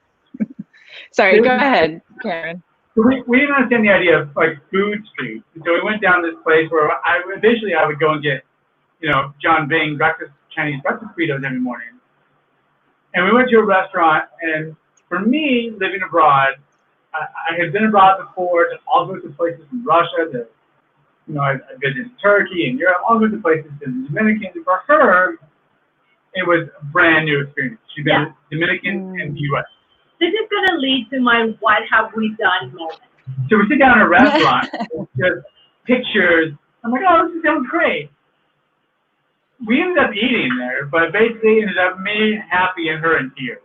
Sorry, go ahead, Karen. So we didn't understand the idea of like food street, and so we went down this place where eventually I would go and get, you know, John Bing Chinese breakfast burritos every morning. And we went to a restaurant, and for me, living abroad, I had been abroad before to all sorts of places in Russia, you know, I visited Turkey and Europe, all sorts of places in the Dominican. And for her, it was a brand new experience. She'd been Dominican and the U.S. This is going to lead to my what have we done moment. So we sit down in a restaurant, and just pictures. I'm like, oh, this sounds great. We ended up eating there, but basically ended up me happy and her in tears.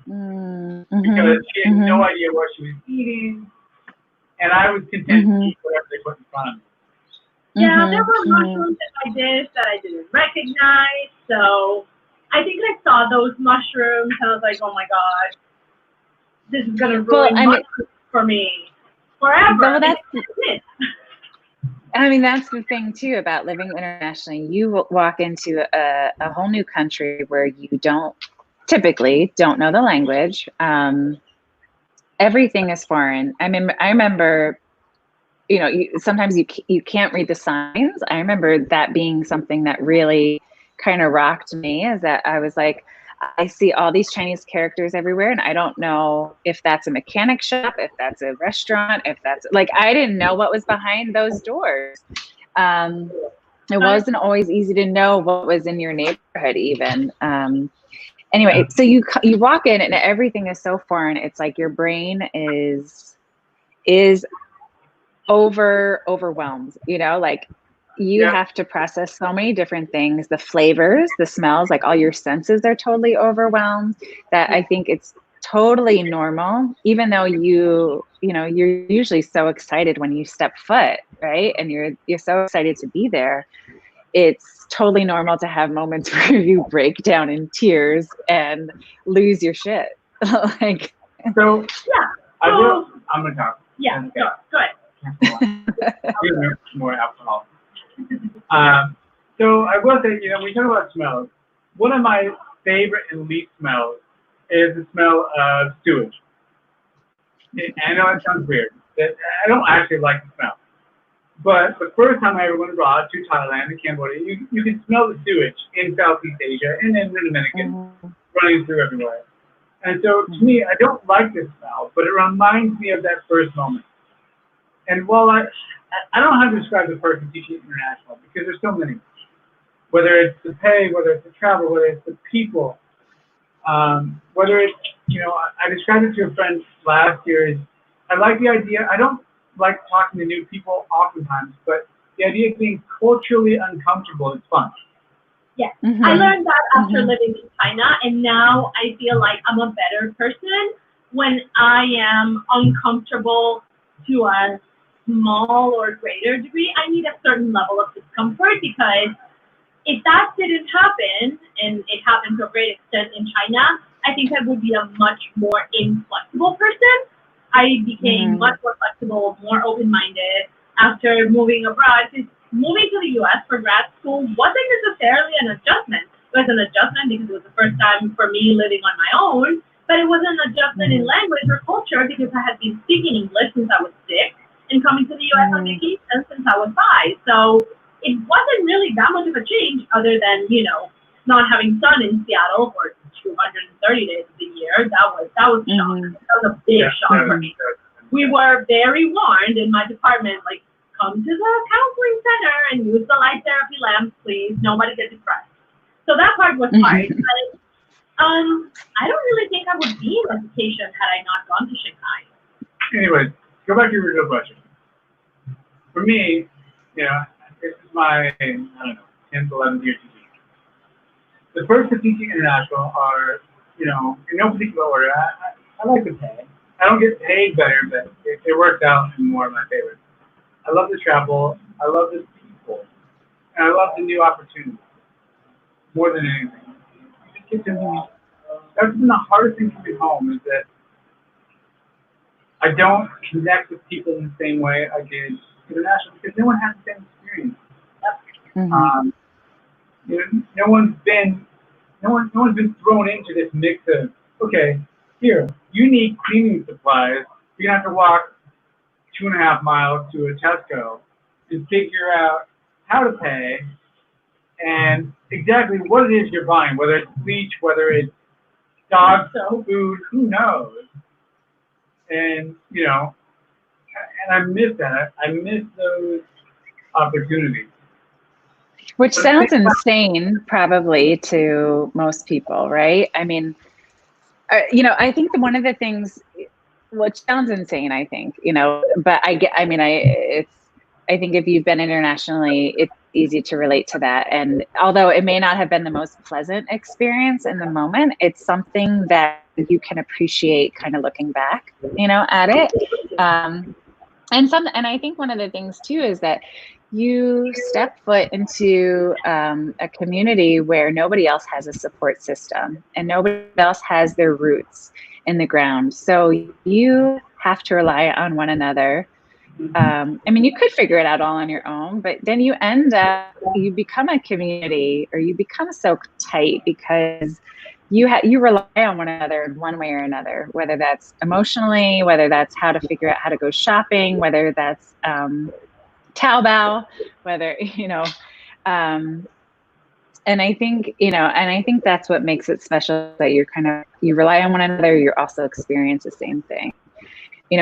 Because she had no idea what she was eating, and I was content to eat whatever they put in front of me. Yeah, there were mushrooms in my dish that I didn't recognize, so I think I saw those mushrooms, and I was like, oh my god, this is going to ruin mushrooms for me forever. Well, I mean, that's the thing, too, about living internationally. You walk into a whole new country where you typically don't know the language. Everything is foreign. I mean, I remember, you know, sometimes you can't read the signs. I remember that being something that really kind of rocked me, is that I was like, I see all these Chinese characters everywhere, and I don't know if that's a mechanic shop, if that's a restaurant, if that's like, I didn't know what was behind those doors. It wasn't always easy to know what was in your neighborhood even. Anyway, so you walk in and everything is so foreign. It's like your brain is overwhelmed, you know, like you have to process so many different things, the flavors, the smells, like all your senses are totally overwhelmed, that I think it's totally normal, even though you're usually so excited when you step foot, right? And you're so excited to be there. It's totally normal to have moments where you break down in tears and lose your shit. Like, so I'm gonna talk. Yeah, go ahead. More alcohol. So I will say, you know, we talk about smells. One of my favorite and least smells is the smell of sewage. I know it sounds weird. I don't actually like the smell. But the first time I ever went abroad to Thailand and Cambodia, you can smell the sewage in Southeast Asia and in the Dominican running through everywhere. And so to me, I don't like this smell, but it reminds me of that first moment. And while I don't know how to describe the person teaching international, because there's so many. Whether it's the pay, whether it's the travel, whether it's the people, whether it's, you know, I described it to a friend last year, is I like the idea, I don't like talking to new people oftentimes, but the idea of being culturally uncomfortable is fun. Yes. Mm-hmm. I learned that after Mm-hmm. living in China, and now I feel like I'm a better person when I am uncomfortable to a small or greater degree. I need a certain level of discomfort because if that didn't happen, and it happened to a great extent in China, I think I would be a much more inflexible person. I became much more flexible, more open-minded after moving abroad. Moving to the U.S. for grad school wasn't necessarily an adjustment. It was an adjustment because it was the first time for me living on my own, but it wasn't an adjustment in language or culture because I had been speaking English since I was 6 and coming to the U.S. on vacation since I was 5. So it wasn't really that much of a change other than, not having sun in Seattle for 230 days of the year. That was shock. That was a big shock for me. We were very warned in my department, like, come to the counseling center and use the light therapy lamps, please. Nobody get depressed. So that part was hard. But I don't really think I would be in education had I not gone to Shanghai. Anyways, go back to your original question. For me, this is my, I don't know, 10th, 11th year teaching. The first to teaching international are, in no particular order. I like the pay. I don't get paid better, but it works out in more of my favor. I love to travel. I love the people. And I love the new opportunities more than anything. You just get to that's been the hardest thing to be home is that I don't connect with people in the same way I did international because no one has the same experience. No one's been thrown into this mix of, okay, here, you need cleaning supplies. You're gonna have to walk 2.5 miles to a Tesco and figure out how to pay and exactly what it is you're buying, whether it's bleach, whether it's dog soap, food, who knows? And and I miss that. I miss those opportunities. Which sounds insane, probably, to most people, right? I mean, I think one of the things, which sounds insane, I think, but I think if you've been internationally, it's easy to relate to that. And although it may not have been the most pleasant experience in the moment, it's something that you can appreciate kind of looking back, at it. And I think one of the things too is that you step foot into a community where nobody else has a support system and nobody else has their roots in the ground. So you have to rely on one another. You could figure it out all on your own, but then you become a community, or you become so tight because you rely on one another in one way or another, whether that's emotionally, whether that's how to figure out how to go shopping, whether that's Taobao, whether, and I think that's what makes it special, that you rely on one another. You also experience the same thing. We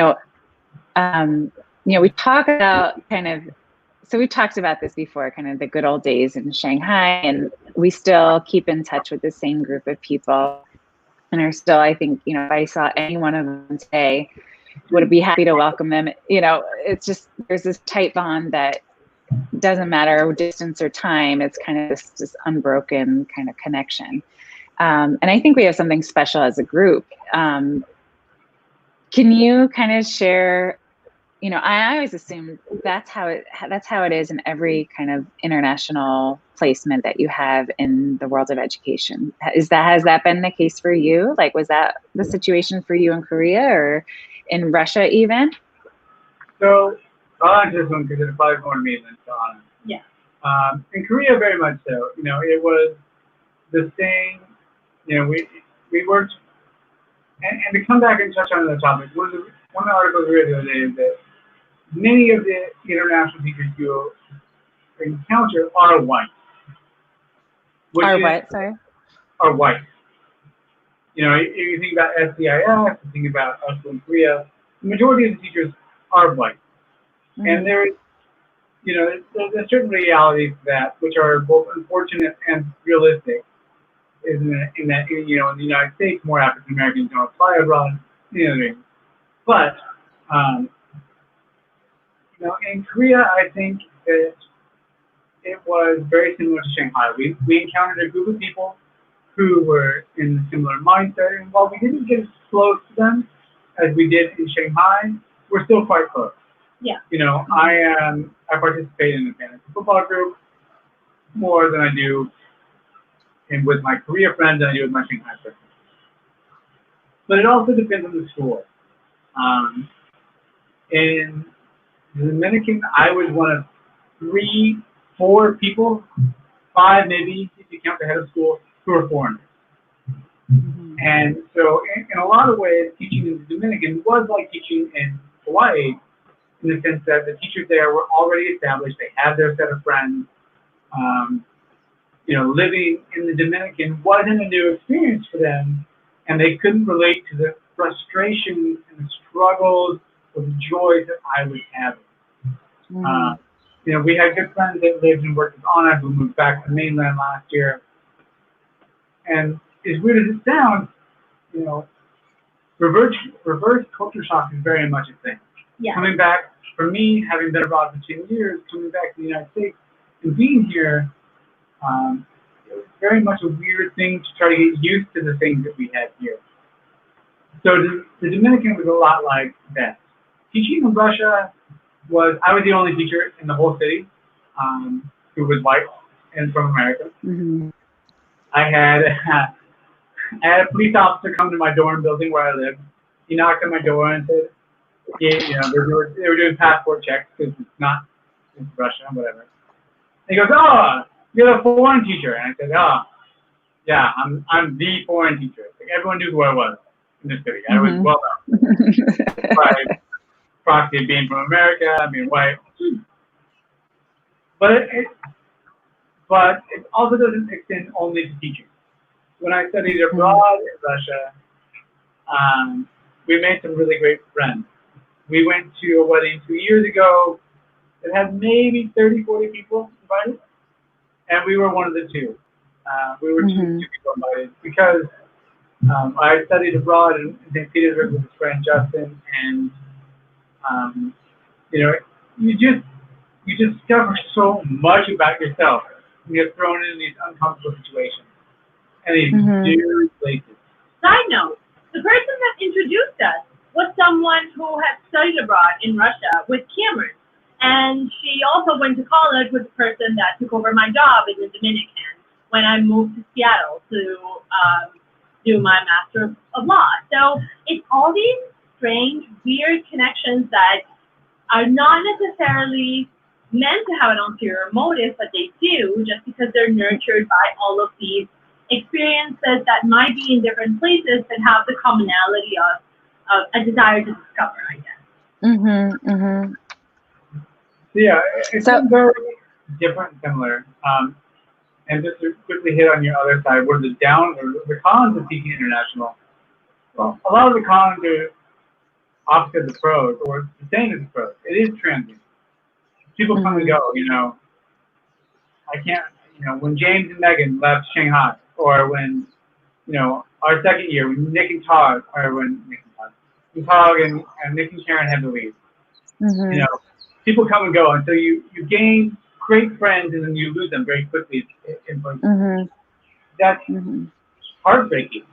talk about we talked about this before, kind of the good old days in Shanghai, and we still keep in touch with the same group of people and are still, I think, if I saw any one of them today, would be happy to welcome them. It's just, there's this tight bond that doesn't matter distance or time. It's kind of this unbroken kind of connection. And I think we have something special as a group. Can you kind of share, I always assume that's how it is in every kind of international placement that you have in the world of education. Has that been the case for you? Like, was that the situation for you in Korea or in Russia even? So I'll answer this one because it's probably more to me than to Ana. Yeah. In Korea, very much so. It was the same. We worked, and to come back and touch on the topic, one of the articles we read the other day is that many of the international teachers you encounter are white. Sorry? Are white. If you think about SCIS, you think about us in Korea, the majority of the teachers are white. Mm-hmm. And there's a certain reality to that, which are both unfortunate and realistic, in that, in the United States, more African Americans don't apply abroad, But, in Korea, I think that it was very similar to Shanghai. We encountered a group of people who were in a similar mindset, and while we didn't get as close to them as we did in Shanghai, we're still quite close. Yeah. You know, I participate in a fantasy football group more than I do with my Korea friends than I do with my Shanghai friends. But it also depends on the school. In the Dominican, I was one of 3, 4 people, 5 maybe, if you count the head of school, who were foreigners. And so in a lot of ways, teaching in the Dominican was like teaching in Hawaii, in the sense that the teachers there were already established. They had their set of friends. You know, living in the Dominican wasn't a new experience for them, and they couldn't relate to the frustrations and the struggles or the joys that I was having. You know, we had good friends that lived and worked with Ana, who moved back to the mainland last year. And as weird as it sounds, you know, reverse culture shock is very much a thing. Yeah. Coming back, for me, having been abroad for 10 years, coming back to the United States and being here, it was very much a weird thing to try to get used to the things that we had here. So the Dominican was a lot like that. Teaching in Russia I was the only teacher in the whole city who was white and from America. I had a police officer come to my dorm building where I lived. He knocked on my door and said, yeah, you know, they were doing passport checks because it's Russia, whatever. And he goes, "Oh, you're the foreign teacher." And I said, "Oh, yeah, I'm the foreign teacher." Like, everyone knew who I was in this city. I was well known. By proxy of being from America, being white. But it also doesn't extend only to teaching. When I studied abroad in Russia, we made some really great friends. We went to a wedding 2 years ago that had maybe 30, 40 people invited, and we were one of the 2. We were 2 people invited because I studied abroad in St. Petersburg with his friend Justin, and you know, you discover so much about yourself when you're thrown in these uncomfortable situations and these new places. Side note, the person that introduced us was someone who had studied abroad in Russia with Cameron. And she also went to college with the person that took over my job in the Dominican when I moved to Seattle to do my Master of Law. So it's all these strange, weird connections that are not necessarily meant to have an ulterior motive, but they do, just because they're nurtured by all of these experiences that might be in different places that have the commonality of a desire to discover, I guess. Yeah, it's very different and similar. And just to quickly hit on your other side, what are the cons of teaching international? Well, a lot of the cons are opposite the pros, or the same as the pros. It is transient. People come and go, you know. I can't, you know, when James and Megan left Shanghai, or when, you know, our second year, when Nick and Todd, or when Nick and Todd and Nick and Karen had to leave. You know, people come and go, and so you gain great friends, and then you lose them very quickly in places. That's heartbreaking.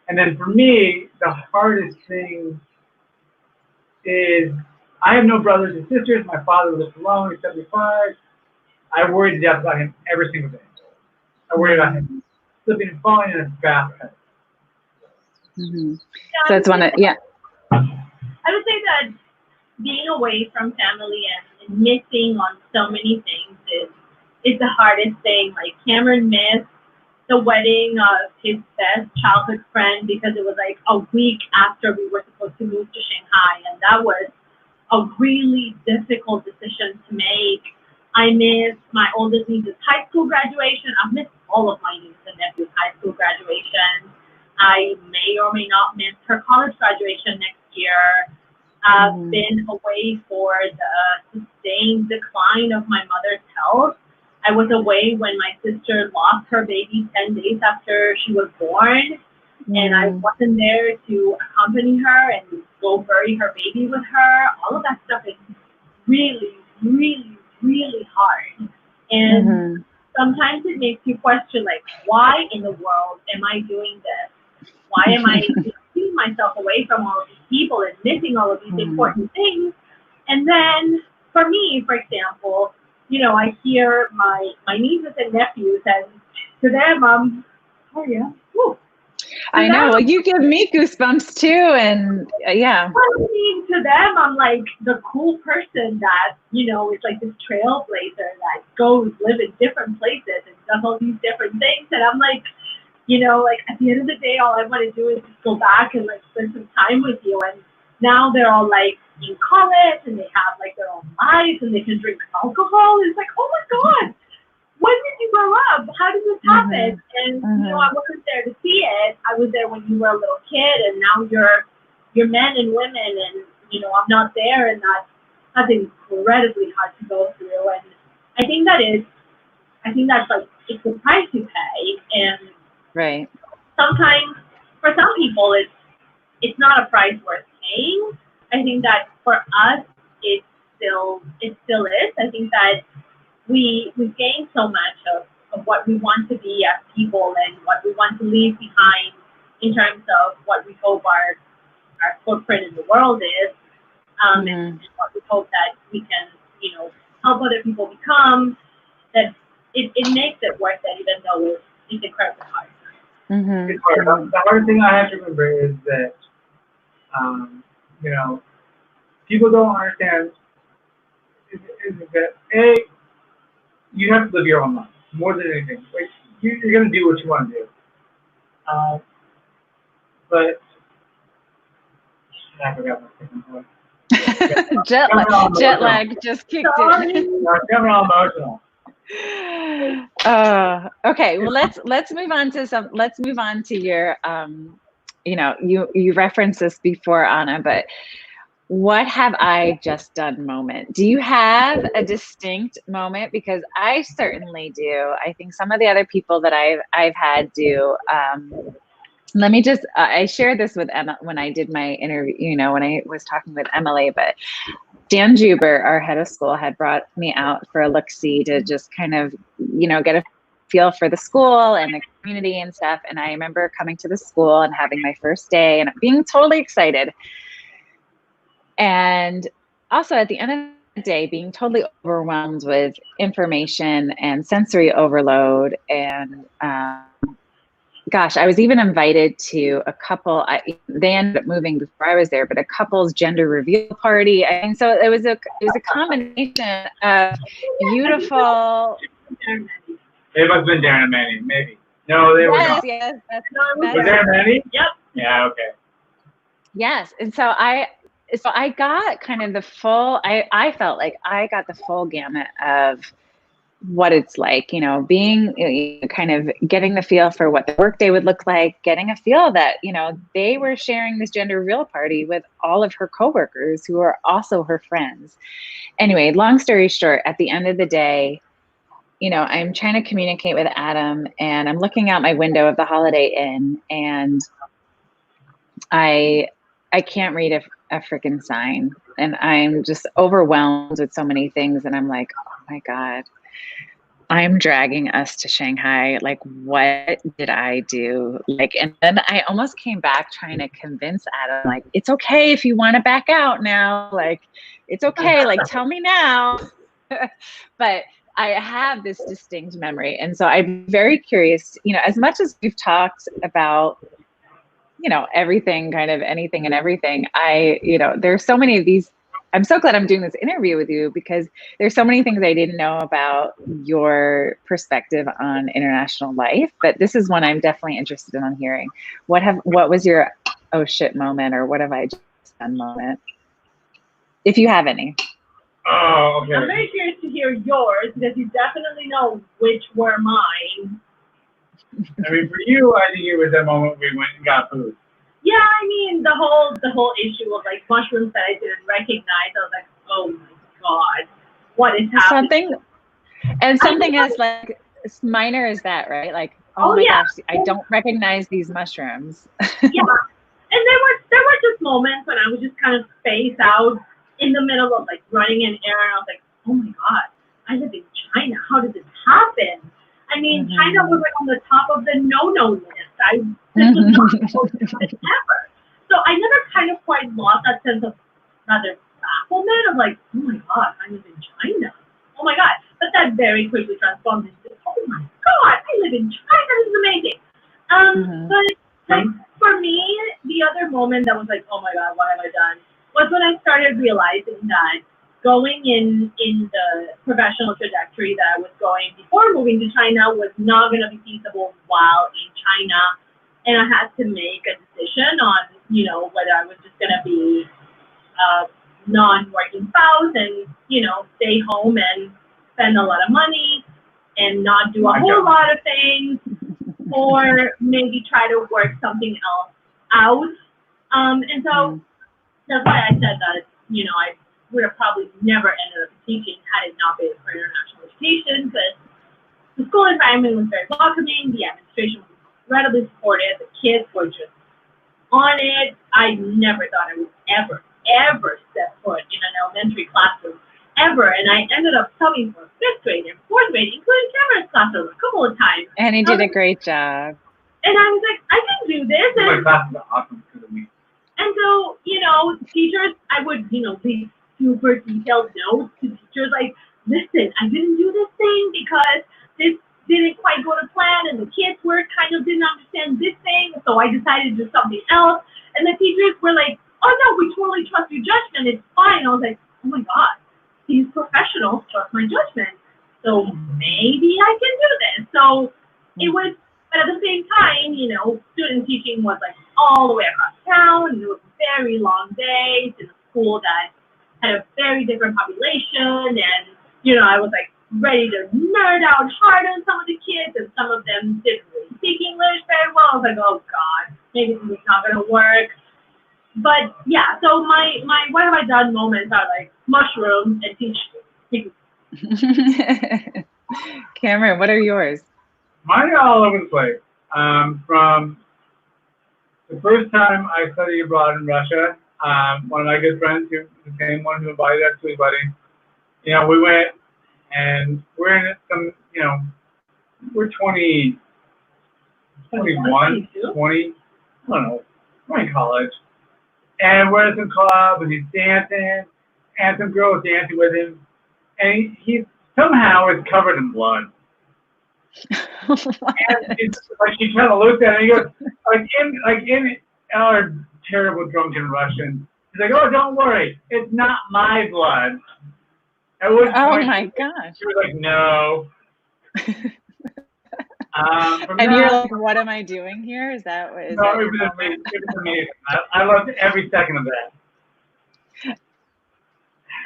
And then for me, the hardest thing is I have no brothers and sisters. My father lives alone. He's 75. I worry to death about him every single day. I worry about him slipping and falling in a bathtub. So it's one of, I would say that being away from family and missing on so many things is the hardest thing. Like, Cameron missed the wedding of his best childhood friend because it was like a week after we were supposed to move to Shanghai, and that was a really difficult decision to make. I missed my oldest niece's high school graduation. I've missed all of my nieces and nephews' high school graduation. I may or may not miss her college graduation next year. I've been away for the sustained decline of my mother's health. I was away when my sister lost her baby 10 days after she was born, and I wasn't there to accompany her and go bury her baby with her. All of that stuff is really, really, really hard. And sometimes it makes you question, like, why in the world am I doing this? Why am I keeping myself away from all of these people and missing all of these important things? And then for me, for example, you know, I hear my nieces and nephews, and to them, oh yeah, woo. I know. Well, you give me goosebumps too, and yeah. Well, I mean, to them, I'm like the cool person that, you know, is like this trailblazer that goes live in different places and does all these different things. And I'm like, you know, like at the end of the day, all I want to do is just go back and like spend some time with you. And now they're all like in college and they have like their own lives and they can drink alcohol. It's like, oh my God, when did you grow up? How did this happen? And you know, I wasn't there to see it. I was there when you were a little kid, and now you're men and women, and you know, I'm not there, and that's incredibly hard to go through. And I think that's like, it's the price you pay. And right. Sometimes for some people it's not a price worth paying. I think that for us it still is. I think that we gain so much of what we want to be as people and what we want to leave behind in terms of what we hope our footprint in the world is, and what we hope that we can, you know, help other people become, that it makes it worth it, even though it's incredibly hard. It's hard. The hard thing I have to remember is that, you know, people don't understand is that, you have to live your own life more than anything. Like, you're going to do what you want to do. But I forgot my second point. Jet lag just kicked in. I'm all emotional. Okay, well let's move on to your you know, you referenced this before, Ana, but what have I just done moment? Do you have a distinct moment? Because I certainly do. I think some of the other people that I've had do. Let me just, I shared this with Emma when I did my interview, you know, when I was talking with Emily, but Dan Juber, our head of school, had brought me out for a look-see to just kind of, you know, get a feel for the school and the community and stuff. And I remember coming to the school and having my first day and being totally excited. And also at the end of the day, being totally overwhelmed with information and sensory overload. And gosh, I was even invited to a couple, they ended up moving before I was there, but a couple's gender reveal party. And so it was a combination of beautiful. It must have been Darren and Manny, maybe. No, they were not. Yes, that's was Darren and Manny? Yep. Yeah, okay. Yes, and so I got kind of the full, I felt like I got the full gamut of what it's like, you know, being kind of getting the feel for what the workday would look like, getting a feel that, you know, they were sharing this gender reveal party with all of her coworkers who are also her friends. Anyway, long story short, at the end of the day, you know, I'm trying to communicate with Adam and I'm looking out my window of the Holiday Inn and I can't read a freaking sign and I'm just overwhelmed with so many things. And I'm like, oh my God, I'm dragging us to Shanghai. Like, what did I do? Like, and then I almost came back trying to convince Adam, like, it's okay if you want to back out now. Like, it's okay. Like, tell me now. But I have this distinct memory. And so I'm very curious, you know, as much as we've talked about, you know, everything, kind of anything and everything, you know, there's so many of these. I'm so glad I'm doing this interview with you because there's so many things I didn't know about your perspective on international life, but this is one I'm definitely interested in hearing. What was your oh shit moment, or what have I just done moment? If you have any. Oh, okay. I'm very curious to hear yours because you definitely know which were mine. I mean, for you, I think it was that moment we went and got food. Yeah, I mean, the whole issue of like mushrooms that I didn't recognize, I was like, oh my God, what is happening? Something as like as minor as that, right? Like, oh my gosh, I don't recognize these mushrooms. Yeah, and there were just moments when I was just kind of spaced out in the middle of like running an errand. I was like, oh my God, I live in China. How did this happen? I mean, China was like on the top of the no-no list. This was not supposed to happen ever. So I never kind of quite lost that sense of rather bafflement of like, oh my God, I live in China. Oh my God. But that very quickly transformed into, oh my God, I live in China. This is amazing. But like for me, the other moment that was like, oh my God, what have I done? Was when I started realizing that going in the professional trajectory that I was going before moving to China was not going to be feasible while in China. And I had to make a decision on, you know, whether I was just going to be a non-working spouse and, you know, stay home and spend a lot of money and not do a whole lot of things, or maybe try to work something else out. And so that's why I said that, you know, I would have probably never ended up teaching had it not been for international education, but the school environment was very welcoming, the administration was incredibly supportive, the kids were just on it. I never thought I would ever step foot in an elementary classroom, ever, and I ended up subbing for 5th grade and 4th grade, including Cameron's classroom a couple of times. And he did a great job. And I was like, I can do this. My class is awesome because of me. And so, you know, teachers, I would, you know, leave super detailed notes to teachers like, listen, I didn't do this thing because this didn't quite go to plan and the kids didn't understand this thing, so I decided to do something else. And the teachers were like, oh no, we totally trust your judgment, it's fine. I was like, oh my God, these professionals trust my judgment, so maybe I can do this. So it was, but at the same time, you know, student teaching was like all the way across town, and it was very long days in a school that had a very different population, and, you know, I was like ready to nerd out hard on some of the kids, and some of them didn't really speak English very well. I was like, oh God, maybe this is not gonna work. But yeah, so my what have I done moments are like mushroom and teach. Cameron, what are yours? Mine are all over the place. From the first time I studied abroad in Russia, one of my good friends, the same one who invited us to his wedding, you know, we went and we're in some, you know, we're 20, 21, 20, I don't know, we're in college. And we're at some club and he's dancing and some girls dancing with him. And he somehow is covered in blood. And it's like she kind of looked at it and he goes, like in our terrible drunken Russian, he's like, oh, don't worry, it's not my blood. At which point, my gosh. She was like, no. And you're like, what am I doing here? Is that what? It was amazing. I loved every second of that.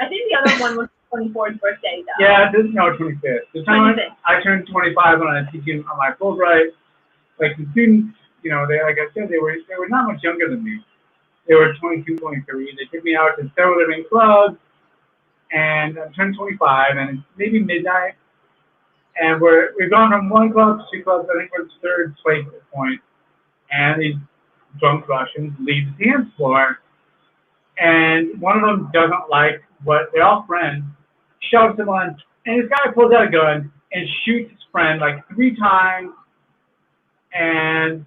I think the other one was 24th birthday, though. Yeah, this is no 25th. The time I turned 25 when I was teaching on my Fulbright, like the students, you know, they, like I said, they were not much younger than me. They were 22, 23. They took me out to several different clubs, and I turned 25, and it's maybe midnight, and we've gone from one club to 2 clubs. I think we're third place at this point, and these drunk Russians leave the dance floor, and one of them doesn't like what they're all friends, shoves him on, and this guy pulls out a gun and shoots his friend like 3 times, and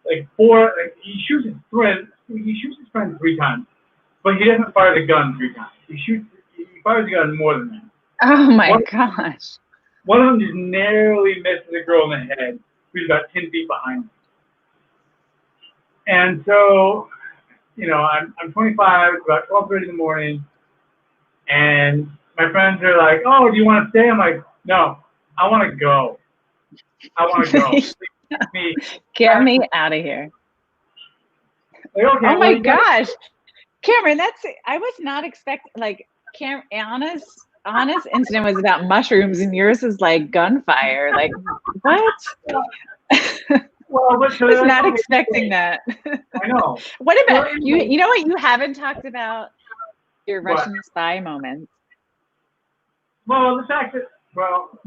like 4, like he shoots his friend 3 times, but he doesn't fire the gun 3 times. He fires the gun more than that. Oh my gosh. One of them just narrowly misses a girl in the head who's about 10 feet behind me. And so, you know, I'm 25, it's about 12:30 in the morning, and my friends are like, oh, do you want to stay? I'm like, no, I want to go. I want to go. Get me out of here. Like, okay, oh my gosh. Cameron, I was not expecting, like, Anna's incident was about mushrooms and yours is like gunfire. Like, what? Well, I was not expecting that. I know. What about you? You know what you haven't talked about? Your Russian spy moments. Well, the fact that,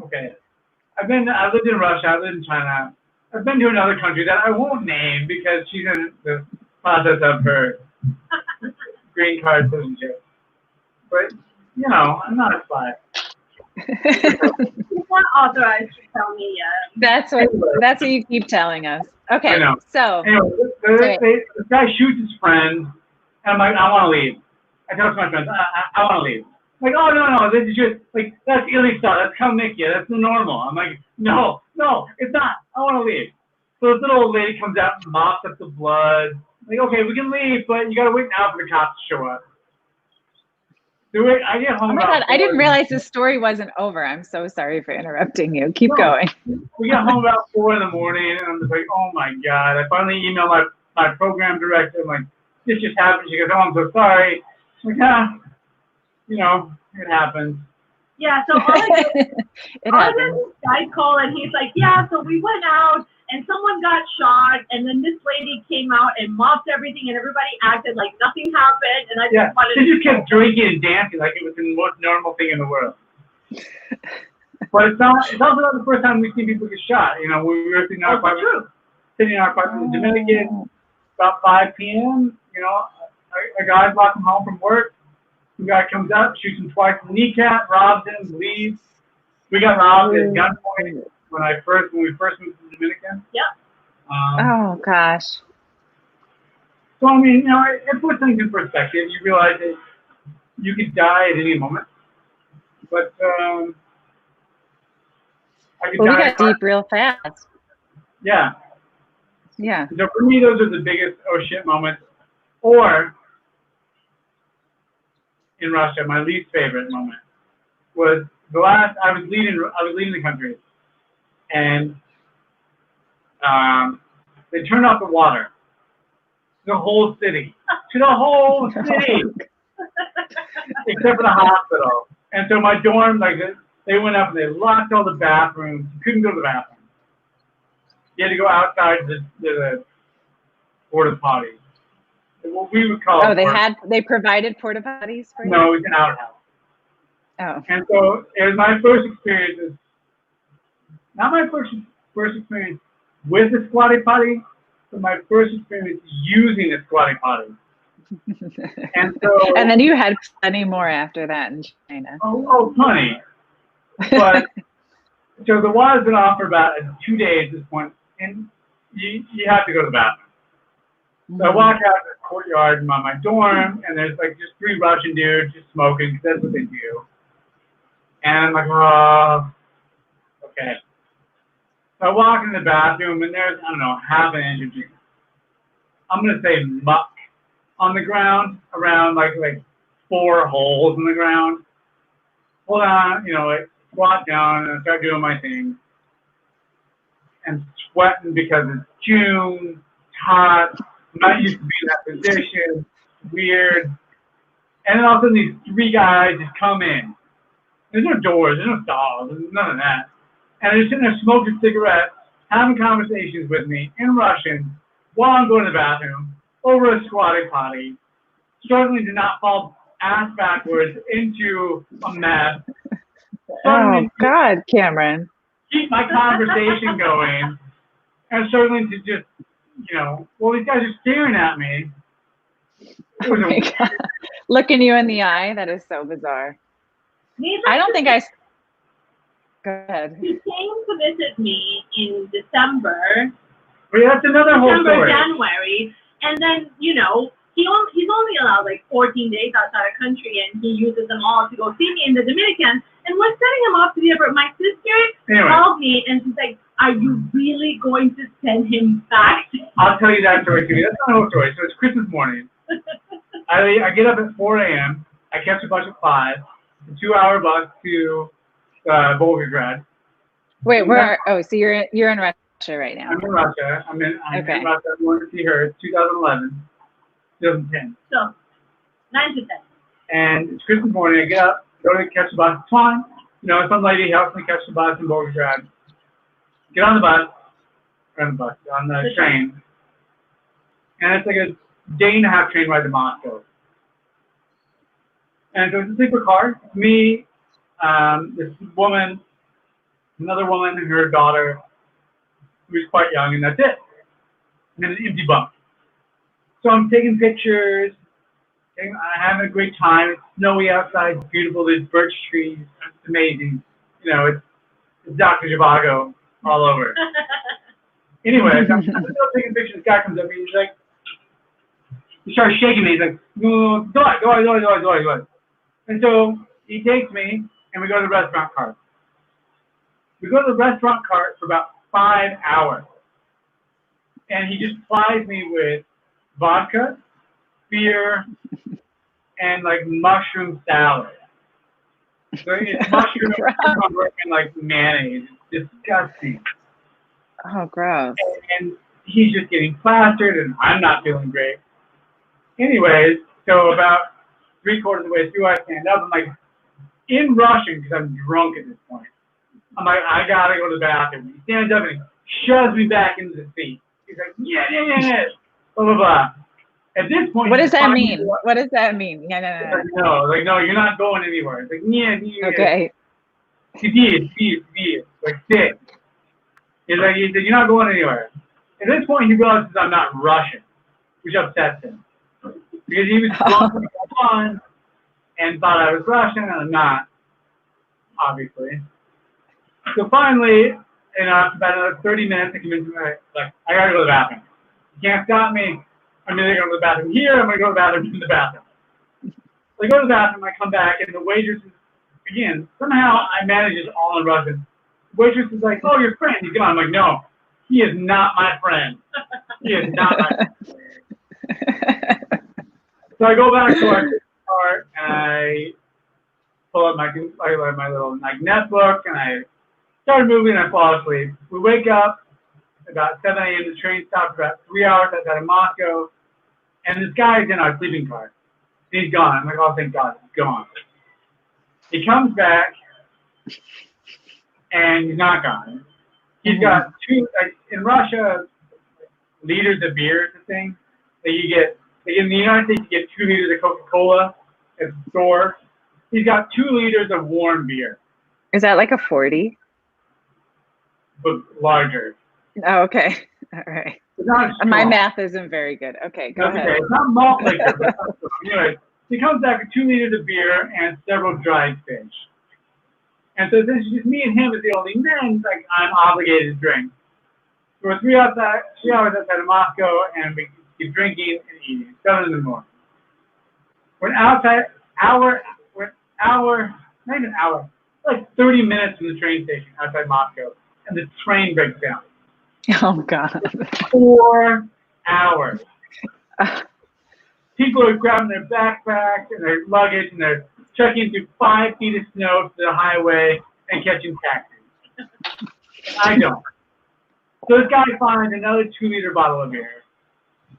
okay. I lived in Russia, I lived in China. I've been to another country that I won't name because she's in the process of her green card citizenship. But, you know, I'm not a spy. He's not authorized to tell me yet. That's what you keep telling us. Okay, I know. so Anyway, this guy shoots his friend, and I'm like, I want to leave. I tell my friends, I want to leave. Like, oh, no, this is just, like, that's illy stuff. That's Kalmykia. That's the normal. I'm like, no, it's not. I want to leave. So this little old lady comes out and mops up the blood. Like, okay, we can leave, but you got to wait now for the cops to show up. So I get home. Oh my God, I didn't realize the story wasn't over. I'm so sorry for interrupting you. Keep going. We get home about 4 in the morning, and I'm just like, oh my God. I finally emailed my program director. I'm like, this just happened. She goes, oh, I'm so sorry. I'm like, you know, it happens. Yeah, so all I did was Skype call, and he's like, yeah, so we went out, and someone got shot, and then this lady came out and mopped everything, and everybody acted like nothing happened, and I just wanted to... She just kept drinking and dancing like it was the most normal thing in the world. But it's also not the first time we've seen people get shot. You know, we were sitting in our apartment in the Dominican, about 5 p.m., you know, a guy walking home from work. The guy comes up, shoots him twice in the kneecap, robs him, leaves. We got robbed at gunpoint when we first moved to the Dominican. Yep. Oh gosh. So I mean, you know, it puts things in perspective. You realize that you could die at any moment. But I could die. We got deep real fast. Yeah. Yeah. So for me, those are the biggest oh shit moments. Or in Russia, my least favorite moment was I was leading the country, and they turned off the water to the whole city, except for the hospital. And so my dorm, like, they went up and they locked all the bathrooms. You couldn't go to the bathroom. You had to go outside to the porta potty. What we would call they provided porta potties for you? No, it was an outhouse. Oh. And so it was my first experience, not my first experience with the squatty potty, but my first experience using the squatty potty. And then you had plenty more after that in China. Oh, plenty. But so the water's been off for about 2 days at this point, and you have to go to the bathroom. So I walk out to the courtyard in my dorm, and there's like just 3 Russian dudes just smoking, because that's what they do. And I'm like, oh, okay. So I walk in the bathroom, and there's, I don't know, half an inch of just, I'm going to say muck on the ground, around like 4 holes in the ground. Hold on, you know, like squat down, and I start doing my thing. And sweating because it's June, it's hot. I'm not used to being in that position. It's weird. And then all of a sudden these 3 guys just come in. There's no doors, there's no stalls, there's none of that. And they're sitting there smoking cigarettes, having conversations with me in Russian while I'm going to the bathroom over a squatty potty, struggling to not fall ass backwards into a mess. Oh God, Cameron. Keep my conversation going, and struggling to just, you know, well, these guys are staring at me. Oh my God. Looking you in the eye, that is so bizarre. I don't think I... Go ahead. He came to visit me in December. Well, that's another whole story. January, and then, you know, he's only allowed like 14 days outside the country, and he uses them all to go see me in the Dominican. And we're setting him up to the airport. My sister called me, and she's like, are you really going to send him back? I'll tell you that story too. That's not the whole story. So it's Christmas morning. I get up at 4 a.m. I catch a bus at 5. It's a 2-hour bus to Volgograd. Wait, where? Oh, so you're in Russia right now. I'm in Russia. I'm in Russia. I'm going to see her. It's 2011, 2010. So 9 to 10. And it's Christmas morning. I get up, go to catch the bus. It's fine. You know, some lady helps me catch the bus in Volgograd. Get on the train. And it's like a day-and-a-half train ride to Moscow. And so it's a sleeper car. Me, this woman, another woman, and her daughter, who's quite young, and that's it. And then an empty bunk. So I'm taking pictures, I'm having a great time. It's snowy outside. It's beautiful. There's birch trees. It's amazing. You know, it's Dr. Zhivago all over. Anyway, so I'm still taking pictures. This guy comes up and he's like, he starts shaking me. He's like, no, go on. And so he takes me and we go to the restaurant cart. We go to the restaurant cart for about 5 hours. And he just plies me with vodka, beer, and like mushroom salad. So it's mushroom and like mayonnaise. It's disgusting. Oh, gross. And he's just getting plastered, and I'm not feeling great. Anyways, so about 3/4 of the way through, I stand up. I'm like, in Russian, because I'm drunk at this point. I'm like, I gotta go to the bathroom. He stands up and he shoves me back into the seat. He's like, yeah, blah, blah, blah. At this point, What does that mean? What does that mean? Yeah, no. Like, no, you're not going anywhere. It's like, yeah. Okay. Like, sit. He said, you're not going anywhere. At this point, he realizes I'm not Russian, which upsets him. Because he was drunk on and thought I was Russian, and I'm not, obviously. So finally, after about another 30 minutes, I convinced him, like, I gotta go to the bathroom. You can't stop me. I'm either going to go to the bathroom here, I'm going to go to the bathroom in the bathroom. So I go to the bathroom, I come back, and the waitress is, again, somehow I manage this all in Russian. The waitress is like, oh, your friend, he's gone. I'm like, no, he is not my friend. He is not my friend. So I go back to our car, and I pull up my little netbook, and I start moving, and I fall asleep. We wake up about 7 a.m. The train stopped about 3 hours outside of Moscow, and this guy is in our sleeping car. He's gone. I'm like, oh, thank God, he's gone. He comes back, and he's not gone. He's got two, in Russia, liters of beer is the thing that you get. Like in the United States, you get 2 liters of Coca-Cola at the store. He's got 2 liters of warm beer. Is that like a 40? But larger. Oh, okay. All right. My math isn't very good. Okay, go ahead. Okay. It's not malt liquor, but anyway, he comes back with 2 liters of beer and several dried fish. And so since it's just me and him as the only men, like I'm obligated to drink. So we're 3 hours outside of Moscow, and we keep drinking and eating. 7 in the morning. We're outside not even an hour, like 30 minutes from the train station outside Moscow, and the train breaks down. Oh, God. 4 hours. People are grabbing their backpacks and their luggage, and they're trekking through 5 feet of snow to the highway and catching taxis. I don't. So this guy finds another 2-liter bottle of beer.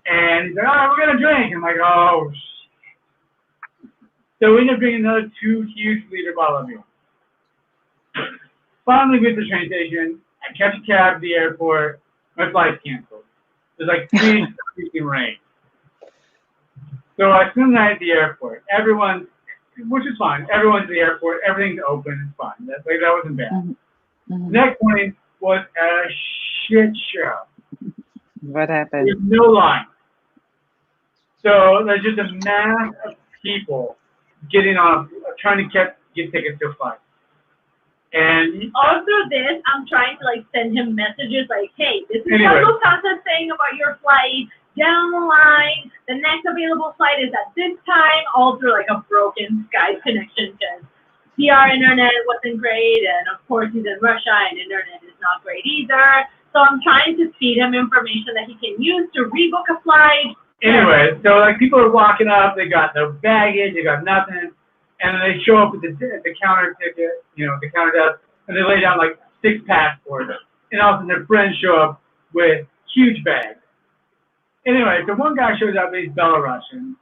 And he's like, all right, we're going to drink. I'm like, oh, shit. So we end up drinking another 2 huge-liter bottles of beer. Finally, we get to the train station. I catch a cab to the airport. My flight's canceled. There's like 3 inches of freaking rain. So I spend the night at the airport. Everyone, which is fine. Everyone's at the airport. Everything's open. It's fine. That wasn't bad. Mm-hmm. The next morning was a shit show. What happened? There's no line. So there's just a mass of people getting on, trying to get tickets to a flight. And all through this, I'm trying to like send him messages like, hey, this is what Lufthansa's saying about your flight. Down the line, the next available flight is at this time, all through like a broken Skype connection because PR internet wasn't great, and of course he's in Russia and internet is not great either. So I'm trying to feed him information that he can use to rebook a flight. Anyway, so like people are walking up, they got no baggage, they got nothing, and they show up at the counter ticket, the counter desk, and they lay down like 6 passports, and all of a sudden their friends show up with huge bags. Anyway, so one guy shows up, and he's Belarusian,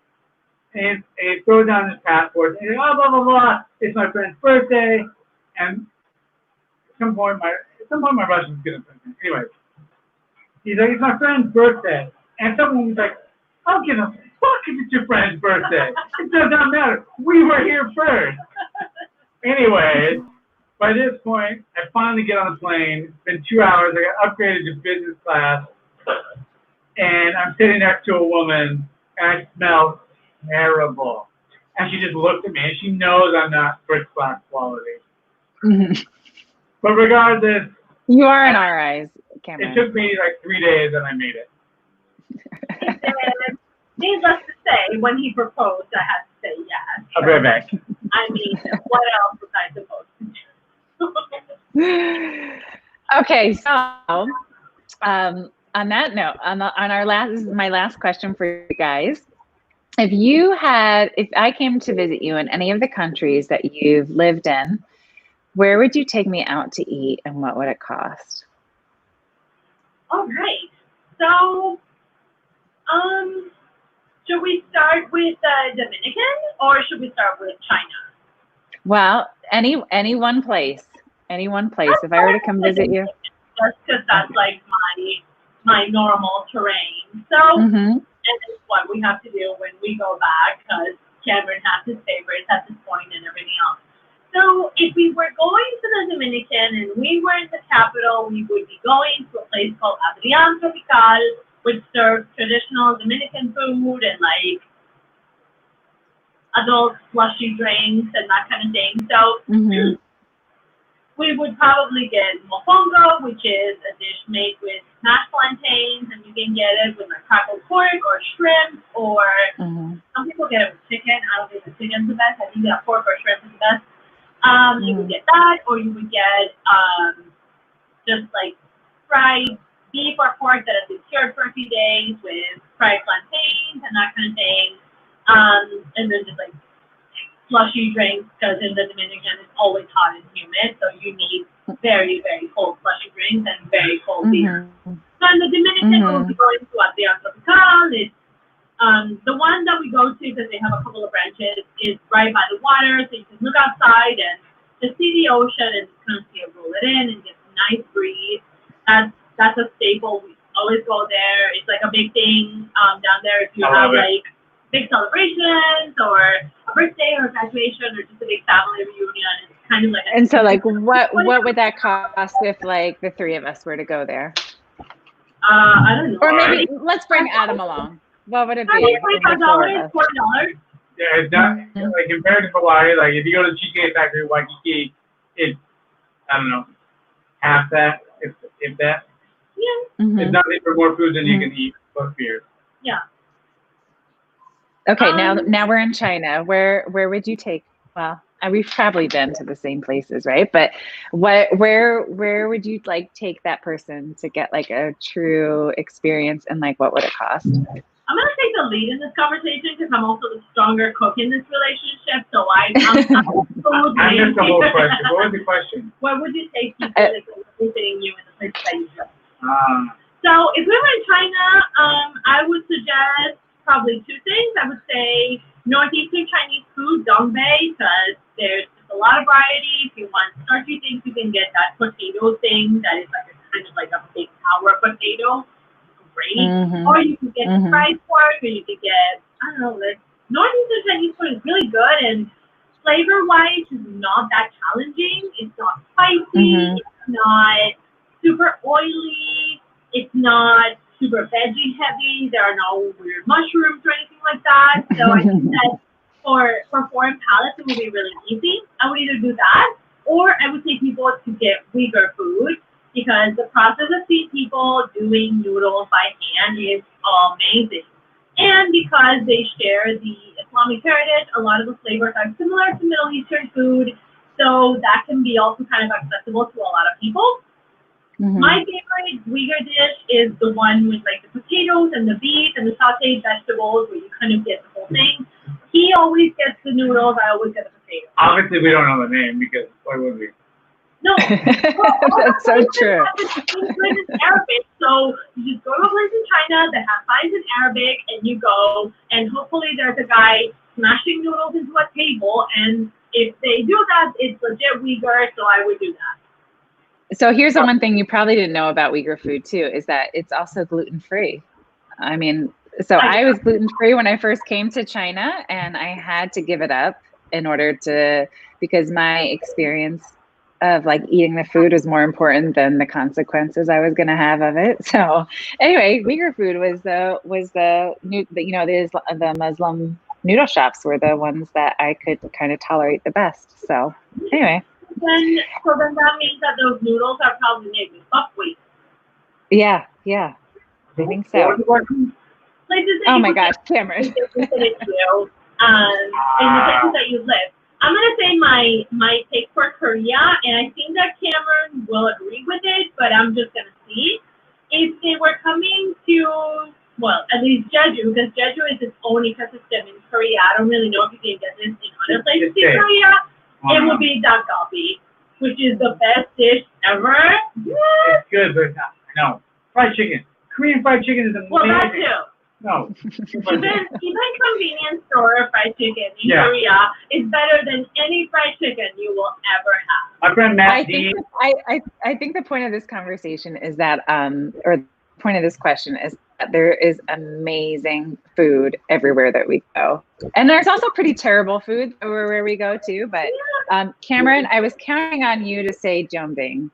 and he throws down his passport, and he's like, oh, blah, blah, blah, it's my friend's birthday, and at some point my Russian's gonna put me. Anyway, he's like, it's my friend's birthday, and someone was like, I'll give a fuck if it's your friend's birthday. It does not matter. We were here first. Anyways, by this point, I finally get on the plane. It's been 2 hours. I got upgraded to business class. And I'm sitting next to a woman, and I smell terrible. And she just looked at me, and she knows I'm not first class quality. But regardless, you are in our eyes, Cameron. It took me like 3 days, and I made it. And needless to say, when he proposed, I had to say yes. I'll be right back. I mean, what else was I supposed to do? Okay, so on that note, on our last, this is my last question for you guys. If I came to visit you in any of the countries that you've lived in, where would you take me out to eat, and what would it cost? All right. So, should we start with Dominican, or should we start with China? Well, any one place. Any one place. If I were to come visit you. Just because that's like my normal terrain. So, and it's what we have to do when we go back, because Cameron has his favorites at this point and everything else. So if we were going to the Dominican and we were in the capital, we would be going to a place called Adrian Tropical, which serves traditional Dominican food and like adult slushy drinks and that kind of thing. So we would probably get mofongo, which is a dish made with mashed plantains, and you can get it with like crackled pork or shrimp, or some people get it with chicken. I don't think the chicken's the best. I think that pork or shrimp is the best. You would get that, or you would get just like fried beef or pork that has been cured for a few days with fried plantains and that kind of thing. And then just like slushy drinks, because in the Dominican it's always hot and humid, so you need very, very cold slushy drinks and very cold beer. So in the Dominican, we'll be going to Adrian Tropical. It's the one that we go to, because they have a couple of branches, is right by the water, so you can look outside and just see the ocean and kind of see it roll it in and get some nice breeze. That's a staple. We always go there. It's like a big thing down there if you have like big celebrations or a birthday or a graduation or just a big family reunion. It's kind of like and so like what would that cost if like the three of us were to go there? I don't know. Or maybe let's bring Adam along. What would it be? $45, $40. Yeah, it's not like compared to Hawaii. Like if you go to the Cheesecake Factory, Waikiki, it's I don't know, half that, if that. Yeah. It's nothing for more food than you can eat plus beer. Yeah. Okay, now we're in China. Where would you take? Well, we've probably been to the same places, right? But where would you like take that person to get like a true experience, and like what would it cost? I'm gonna take the lead in this conversation because I'm also the stronger cook in this relationship. So I'm I missed the whole question. What was the question? What would you take people visiting you in the place that you go? So if we were in China, I would suggest probably two things. I would say northeastern Chinese food, dongbei, because there's just a lot of variety. If you want starchy things, you can get that potato thing that is like a kind of like a big sour potato. Great. Or you can get fried pork, or you can get, I don't know, like northeastern Chinese food is really good, and flavor-wise is not that challenging. It's not spicy. It's not super oily. It's not super veggie heavy. There are no weird mushrooms or anything like that. So I think that for foreign palates, it would be really easy. I would either do that, or I would take people to get Uyghur food, because the process of seeing people doing noodles by hand is amazing. And because they share the Islamic heritage, a lot of the flavors are similar to Middle Eastern food, so that can be also kind of accessible to a lot of people. My favorite Uyghur dish is the one with like the potatoes and the beef and the sauteed vegetables, where you kind of get the whole thing. He always gets the noodles, I always get the potatoes. Obviously, we don't know the name, because why would we? No. That's so true. In Arabic, so you just go to a place in China that has signs in Arabic, and you go, and hopefully there's a guy smashing noodles into a table, and if they do that, it's legit Uyghur, so I would do that. So here's the one thing you probably didn't know about Uyghur food too, is that it's also gluten-free. I mean, so I was gluten-free when I first came to China, and I had to give it up in order to, because my experience of like eating the food was more important than the consequences I was going to have of it. So anyway, Uyghur food was the Muslim noodle shops were the ones that I could kind of tolerate the best. So anyway. So then that means that those noodles are probably made with buckwheat. Yeah, I think so. Places that Oh you my would gosh, get Cameron. in the places that you live. I'm gonna say my take for Korea, and I think that Cameron will agree with it, but I'm just gonna see. If they were coming to, well, at least Jeju, because Jeju is its own ecosystem in Korea. I don't really know if you can get this in other places in Korea. It would be dakgalbi, which is the best dish ever. It's good, but no. Fried chicken. Korean fried chicken is amazing. Well, that too. No. Even convenience store fried chicken in Korea is better than any fried chicken you will ever have. My friend Matt I think the point of this conversation is that, or the point of this question is that there is amazing food everywhere that we go. And there's also pretty terrible food everywhere we go too. But Cameron, I was counting on you to say jambing,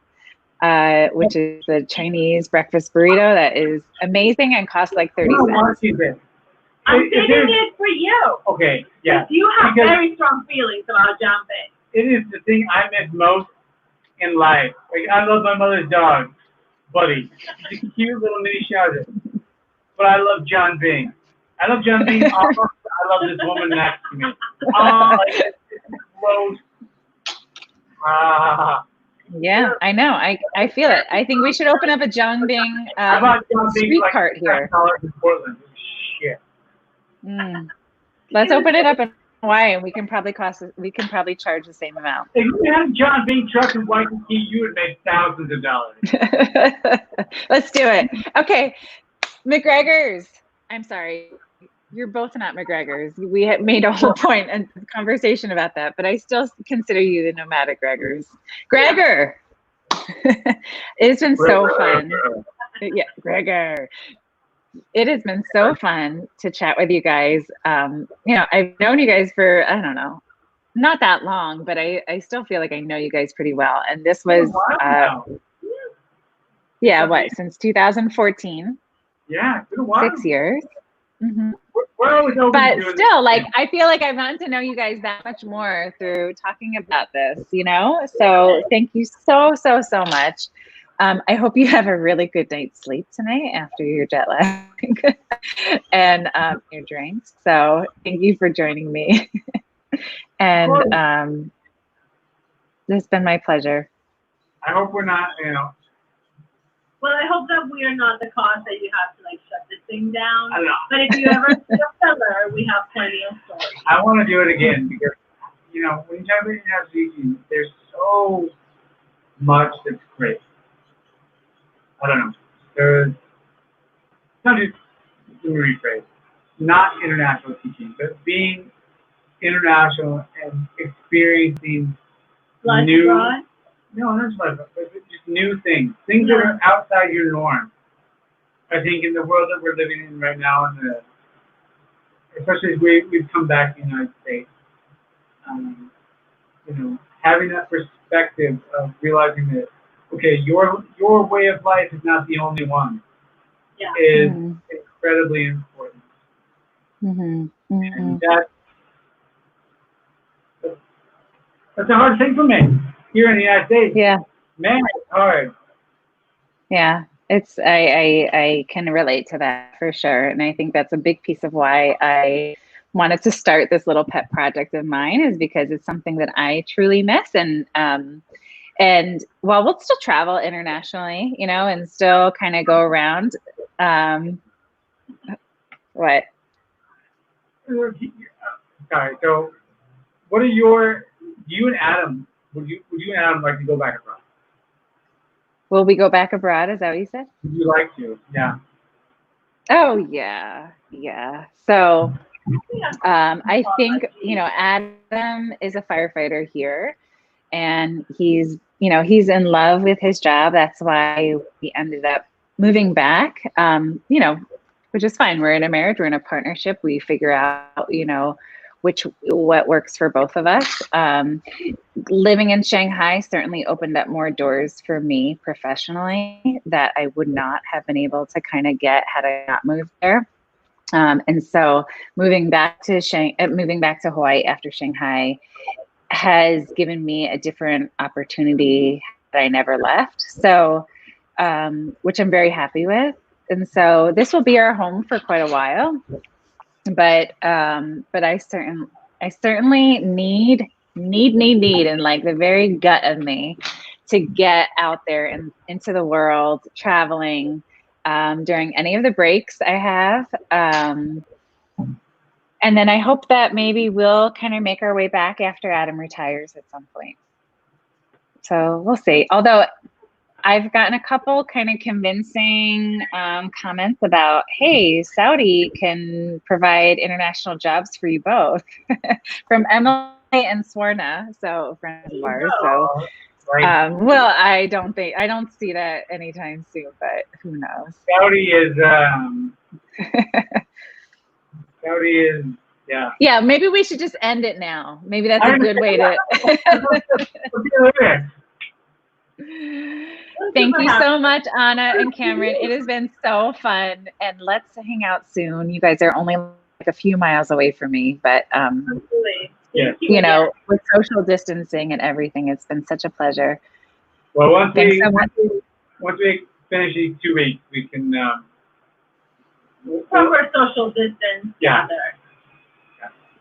which is the Chinese breakfast burrito that is amazing and costs like 30 cents. I'm saving it for you. Okay, yeah. You have very strong feelings about jambing. It is the thing I miss most in life. Like, I love my mother's dog, Buddy. He's a cute little mini Shouser. But I love John Bing. I love John Bing. I love this woman next to me. Oh, it's gross. Yeah, I know. I feel it. I think we should open up a John Bing street cart here. In Portland. Shit. Let's open it up in Hawaii, and we can probably charge the same amount. If you had a John Bing truck in Waikiki, you would make thousands of dollars. Let's do it. Okay, McGregor's. I'm sorry. You're both not McGregor's. We had made a whole point and conversation about that, but I still consider you the nomadic Gregors. Gregor! It's been so fun. Yeah, Gregor. It has been so fun to chat with you guys. I've known you guys for, I don't know, not that long, but I still feel like I know you guys pretty well. And this was, since 2014. Yeah, it's been a while. 6 years. Mm-hmm. We're always open but to still, like, I feel like I've gotten to know you guys that much more through talking about this, So thank you so much. I hope you have a really good night's sleep tonight after your jet lag and your drinks. So thank you for joining me. And it's been my pleasure. I hope we're not, Well, I hope that we are not the cause that you have to shut this thing down. I know. But if you ever see a filler, we have plenty of stories. I want to do it again because, when you talk about Hazuki, there's so much that's great. I don't know. There's not just, let me rephrase, not international teaching, but being international and experiencing new. Abroad? No, not just life, but just new things that are outside your norm. I think in the world that we're living in right now, especially as we've come back to the United States, having that perspective of realizing that, okay, your way of life is not the only one, is incredibly important. Mm-hmm. Mm-hmm. And that's a hard thing for me here in the United States. Yeah. Man, it's hard. Yeah, I can relate to that for sure. And I think that's a big piece of why I wanted to start this little pet project of mine, is because it's something that I truly miss. And while we'll still travel internationally, and still kind of go around. What? Sorry. So, what are you and Adam? Would you and Adam like to go back abroad? Will we go back abroad? Is that what you said? Would you like to? Yeah. Oh yeah. So, I think Adam is a firefighter here, and he's in love with his job. That's why we ended up moving back. Which is fine. We're in a marriage. We're in a partnership. We figure out what works for both of us. Living in Shanghai certainly opened up more doors for me professionally that I would not have been able to kind of get had I not moved there. And so moving back to Hawaii after Shanghai has given me a different opportunity that I never left. So, which I'm very happy with. And so this will be our home for quite a while. But I certainly need in like the very gut of me to get out there and into the world, traveling during any of the breaks I have. And then I hope that maybe we'll kind of make our way back after Adam retires at some point. So we'll see. Although I've gotten a couple kind of convincing comments about, hey, Saudi can provide international jobs for you both from Emily and Swarna, so friends of ours. So, well, I don't see that anytime soon, but who knows? Saudi is, yeah. Yeah, maybe we should just end it now. Maybe that's a good way to. Thank you so much, Ana and Cameron. It has been so fun, and let's hang out soon. You guys are only like a few miles away from me, but you know, with social distancing and everything, it's been such a pleasure. Well, once we finish these 2 weeks, we can proper social distance. Yeah.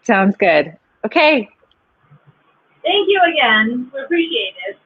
Sounds good. Okay. Thank you again. We appreciate it.